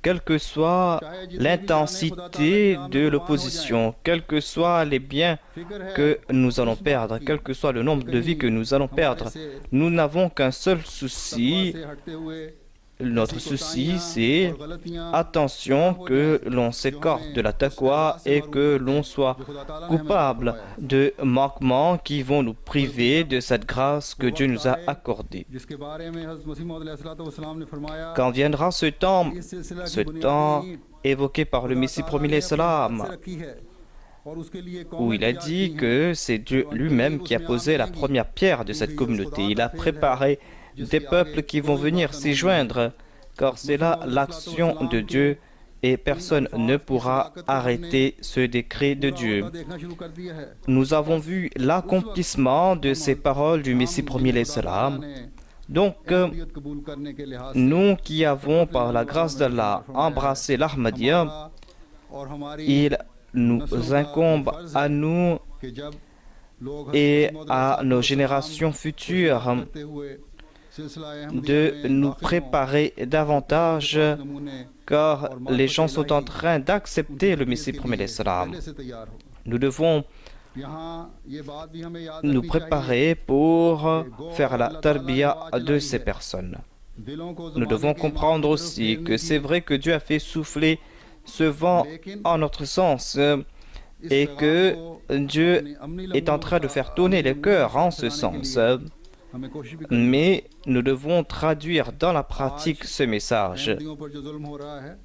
Quelle que soit l'intensité de l'opposition, quels que soient les biens que nous allons perdre, quel que soit le nombre de vies que nous allons perdre, nous n'avons qu'un seul souci. से हटते हुए Notre souci, c'est attention que l'on s'écarte de la taqwa et que l'on soit coupable de manquements qui vont nous priver de cette grâce que Dieu nous a accordée. जिसके बारे में हज़रत मसीह मौद अलैहिस्सलाम ने फरमाया, Quand viendra ce temps évoqué par le Messie premier alayhi salam, रखी है और उसके लिए où il a dit que c'est Dieu lui-même qui a posé la première pierre de cette communauté. Il a préparé des peuples qui vont venir s'y joindre, car c'est là l'action de Dieu et personne ne pourra arrêter ce décret de Dieu. देखना शुरू कर दिया है। Nous avons vu l'accomplissement de ces paroles du Messie premier alayhi salam. Donc, शरीयत कबूल करने के लिहाज से nous qui avons, par la grâce d'Allah, embrassé l'Ahmadiyya, और हमारी il nous incombe à nous कि जब लोग et à nos générations futures करते हुए सिलसिला de nous préparer davantage, car les gens sont en train d'accepter le Messie premier alayhi salam. से तैयार हो। Nous devons यहाँ ये बात भी हमें याद nous रखनी préparer pour faire la tarbiya de ces personnes. चाहिए। दिलों को Nous devons comprendre aussi que c'est vrai que Dieu a fait souffler ce vent en notre sens et que Dieu est en train de faire tourner les cœurs en ce sens. हमें कोशिश भी Mais nous devons traduire dans la pratique ce message. अहमदियों पर जो जुल्म हो रहा है,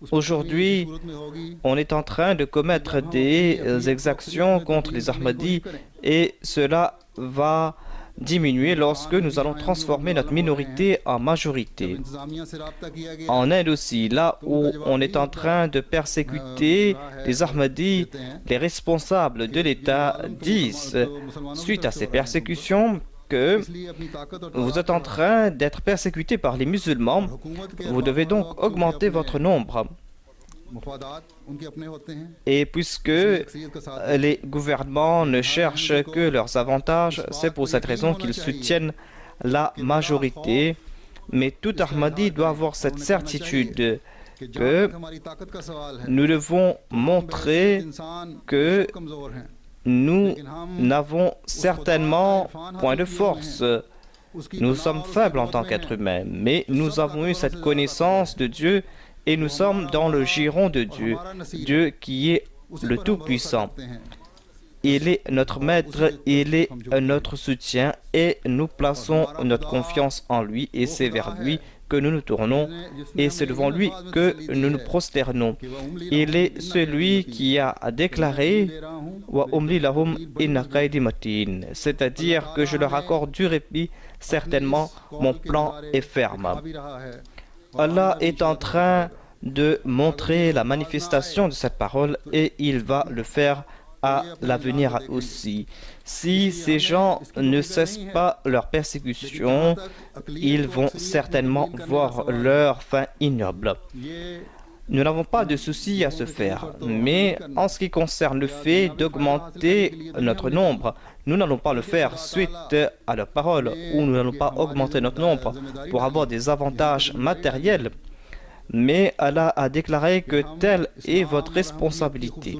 उस पर Aujourd'hui, सूरत में होगी on est en train de commettre des exactions contre les Ahmadis et cela va diminuer lorsque nous allons transformer notre minorité en majorité. इंतजामिया से रब्ता किया गया En Inde aussi, là où on est en train de persécuter les Ahmadis, les responsables de l'État disent, suite à ces persécutions, que इसलिए अपनी ताकत और vous êtes en train d'être persécutés par les musulmans, हुकूमत के vous devez donc augmenter votre nombre. मुफादात उनके अपने होते हैं। Et puisque अक्सरियत का साथ les gouvernements ne cherchent que leurs avantages, c'est pour cette raison qu'ils soutiennent la majorité. Mais tout Ahmadi doit avoir cette certitude कि que जहाँ तक हमारी ताकत का सवाल है, nous devons montrer इंसान que कमजोर हैं। nous n'avons certainement point de force. Nous sommes faibles en tant qu'êtres humains, mais nous avons eu cette connaissance de Dieu et nous sommes dans le giron de Dieu, Dieu qui est le Tout-Puissant. Il est notre maître, il est notre soutien et nous plaçons notre confiance en lui et c'est vers lui que nous nous tournons et c'est devant lui que nous nous prosternons. Il est celui qui a déclaré Wa umli lahum inna kaydi matin, c'est-à-dire que je leur accorde du répit, certainement mon plan est ferme. Allah est en train de montrer la manifestation de cette parole et il va le faire à l'avenir aussi. Si ces gens ne cessent pas leur persécution, ils vont certainement voir leur fin ignoble. Nous n'avons pas de souci à se faire, mais en ce qui concerne le fait d'augmenter notre nombre, nous n'allons pas le faire suite à leur parole, ou nous n'allons pas augmenter notre nombre pour avoir des avantages matériels. Mais Allah a déclaré que telle est votre responsabilité.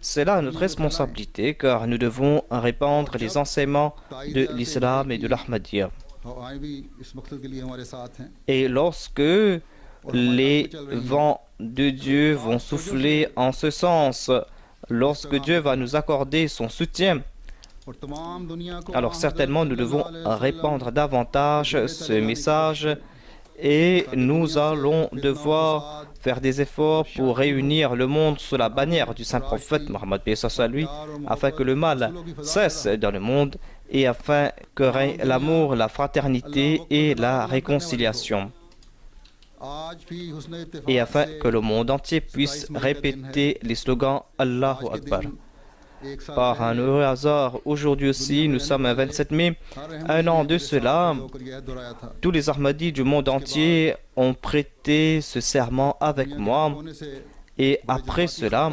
C'est là notre responsabilité, car nous devons répandre les enseignements de l'islam et de l'Ahmadiyya. Et lorsque les vents de Dieu vont souffler en ce sens, lorsque Dieu va nous accorder son soutien, alors certainement nous devons répandre davantage ce message et nous allons devoir faire des efforts pour réunir le monde sous la bannière du saint prophète Mohammed lui, afin que le mal cesse dans le monde et afin que règne l'amour, la fraternité et la réconciliation. Et afin que le monde entier puisse répéter les slogans Allahu Akbar. Par un heureux hasard, aujourd'hui aussi, nous sommes un 27 mai, un an de cela, tous les Ahmadis du monde entier ont prêté ce serment avec moi et après cela,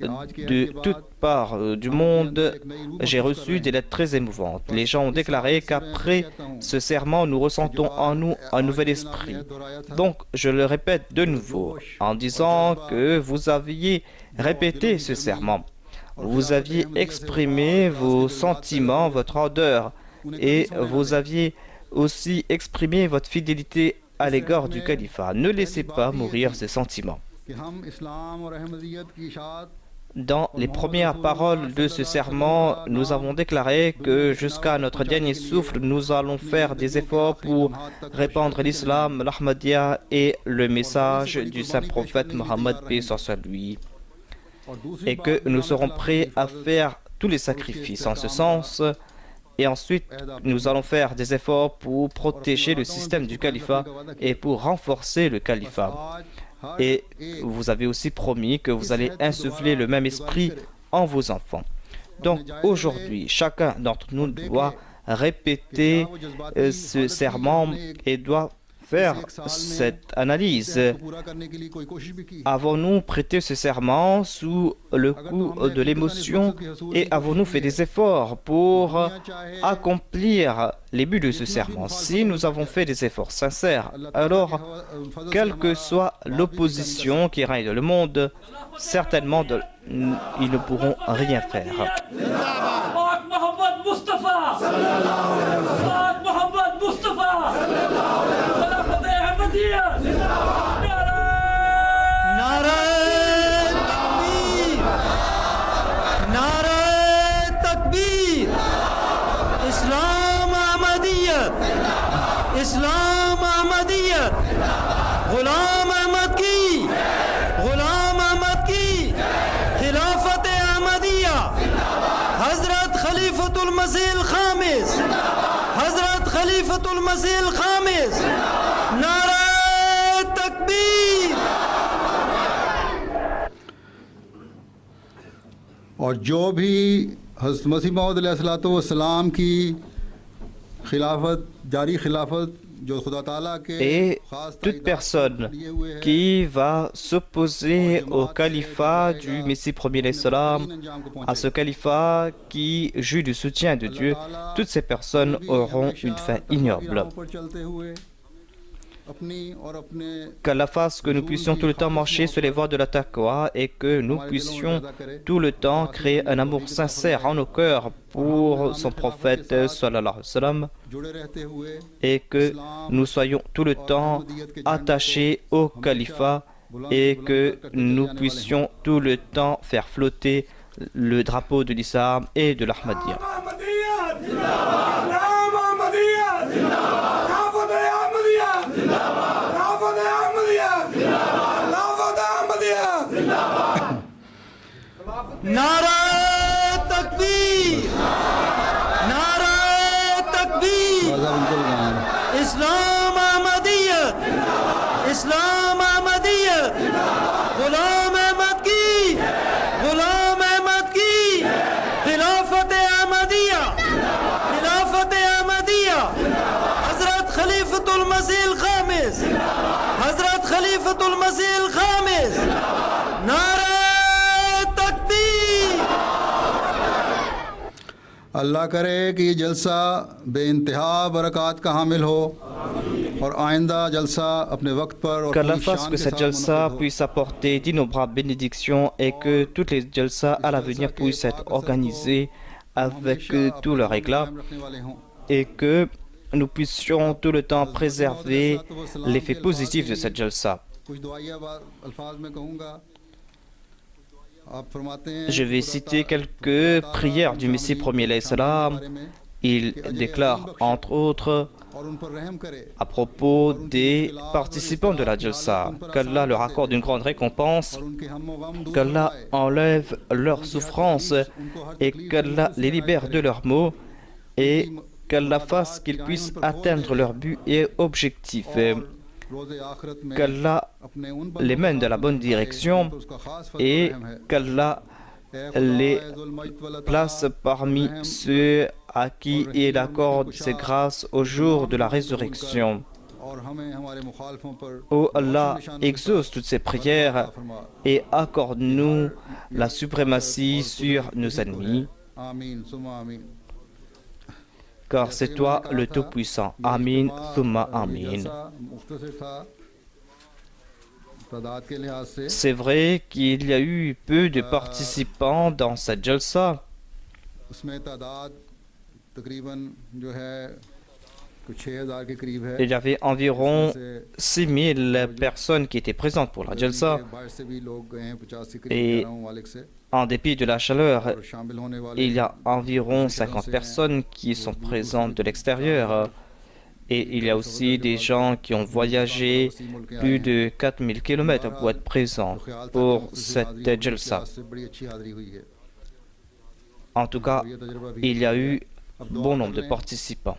de toutes parts du monde, j'ai reçu des lettres très émouvantes. Les gens ont déclaré qu'après ce serment, nous ressentons en nous un nouvel esprit. Donc, je le répète de nouveau, en disant que vous aviez répété ce serment. Vous aviez exprimé vos sentiments, votre ardeur, et vous aviez aussi exprimé votre fidélité à l'égard du califat. Ne laissez pas mourir ces sentiments. Dans les premières paroles de ce serment, nous avons déclaré que jusqu'à notre dernier souffle, nous allons faire des efforts pour répandre l'islam, l'Ahmadiyya et le message du saint prophète Mohammed paix sur lui, et que nous serons prêts à faire tous les sacrifices en ce sens. Et ensuite, nous allons faire des efforts pour protéger le système du califat et pour renforcer le califat. Et vous avez aussi promis que vous allez insuffler le même esprit en vos enfants. Donc aujourd'hui, chacun d'entre nous doit répéter ce serment et doit faire cette analyse. Avons-nous prêté ce serment sous le coup de l'émotion et avons-nous fait des efforts pour accomplir les buts de ce serment? Si nous avons fait des efforts sincères, alors quelle que soit l'opposition qui règne dans le monde, certainement ils ne pourront rien faire. इस्लाम अहमदियत गुलाम अहमद की खिलाफत अहमदिया हजरत खलीफतुल मसीह खामिस नारा तकबीर। और जो भी हज़रत मसीह मौऊद अलैहिस्सलाम की Et toute personne qui va s'opposer au califat du Messie premier salam, à ce califat qui jouit du soutien de Dieu, toutes ces personnes auront une fin ignoble. Qu'Allah fasse que nous puissions tout le temps marcher sur les voies de la taqwa et que nous puissions tout le temps créer un amour sincère en nos cœurs pour son prophète sallallahu alayhi wa sallam et que nous soyons tout le temps attachés au califat et que nous puissions tout le temps faire flotter le drapeau de l'islam et de l'Ahmadiyya. नारा तकबीर, नारा तकबीर। इस्लाम अहमदियत, इस्लाम अहमदियत। गुलाम अहमद की, गुलाम अहमद की। खिलाफत अहमदिया, खिलाफत अहमदिया। हजरत खलीफतुल मसीह खामिस, हजरत खलीफतुल मसीह खामिस। नारा तकबीर। अल्लाह करे कि ये जलसा बेइंतहा बरक़ात का हामिल हो और आइंदा जलसा अपने वक्त पर और Qu'Allah पूरी fasse शान que के cette साथ jalsa मुनक़्क़िद हो। puisse apporter d'innombrables bénédictions et que toutes les jalsas à l'avenir puissent être organisées avec tout leur éclat et que nous puissions tout le temps préserver l'effet positif de cette jalsa. कुछ दुआइया अल्फाज में कहूँगा। आप फरमाते हैं Je vais citer quelques prières du Messie premier alayhi salam. Il déclare entre autres और उन पर रहम करे à propos des participants de la jalsa qu'Allah leur accorde une grande récompense, और उनके हम व गम दूर qu'Allah फरमाए enlève leurs souffrances et qu'Allah les libère de leurs maux et qu'Allah fasse qu'ils puissent atteindre leur but et objectif, रोज़े आखिरत में qu'Allah अपने उन les mène dans la bonne direction et qu'Allah les place parmi ceux à qui il accorde ses grâces au jour de la résurrection. और हमें हमारे मुखालफों पर Ô Allah, exauce toutes ces prières et accorde-nous la suprématie sur nos ennemis, आमीन सुमा आमीन। car c'est toi le Tout-Puissant. Amin, thumma amin. मुख्तसर था तादाद के लिहाज से C'est vrai qu'il y a eu peu de participants dans cette jalsa. उसमें तादाद तकरीबन जो है कुछ 6000 के करीब है। Il y avait environ 6000 personnes qui étaient présentes pour la jalsa. बाहर से भी लोग गए हैं 50 के Et करीब मालिक से en dépit de la chaleur, और शामिल होने वाले il y a environ 50 personnes qui sont présentes de l'extérieur. Et il y a aussi des gens qui ont voyagé plus de 4000 km pour être présents pour cette jalsa. से बड़ी अच्छी हाजिरी हुई है। En tout cas, il y a eu bon nombre de participants.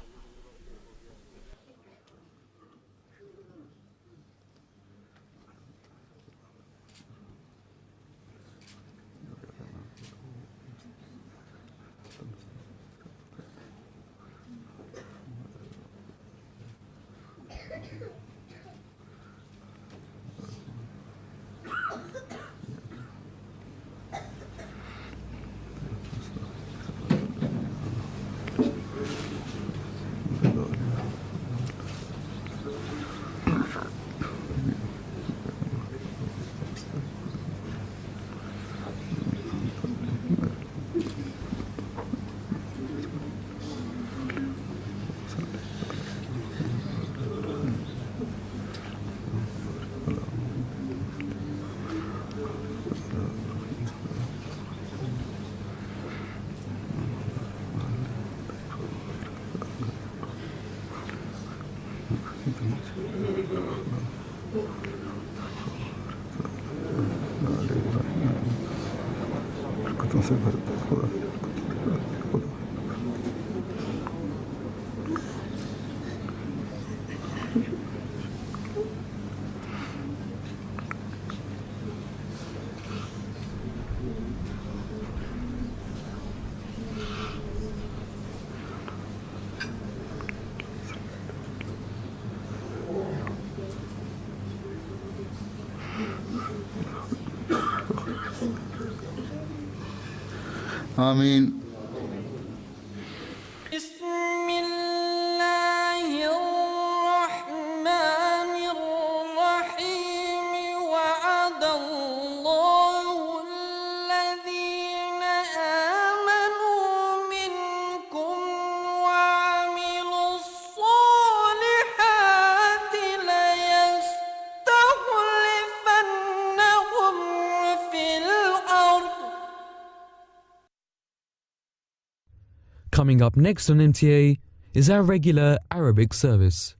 आमीन। Coming up next on MTA is our regular Arabic service.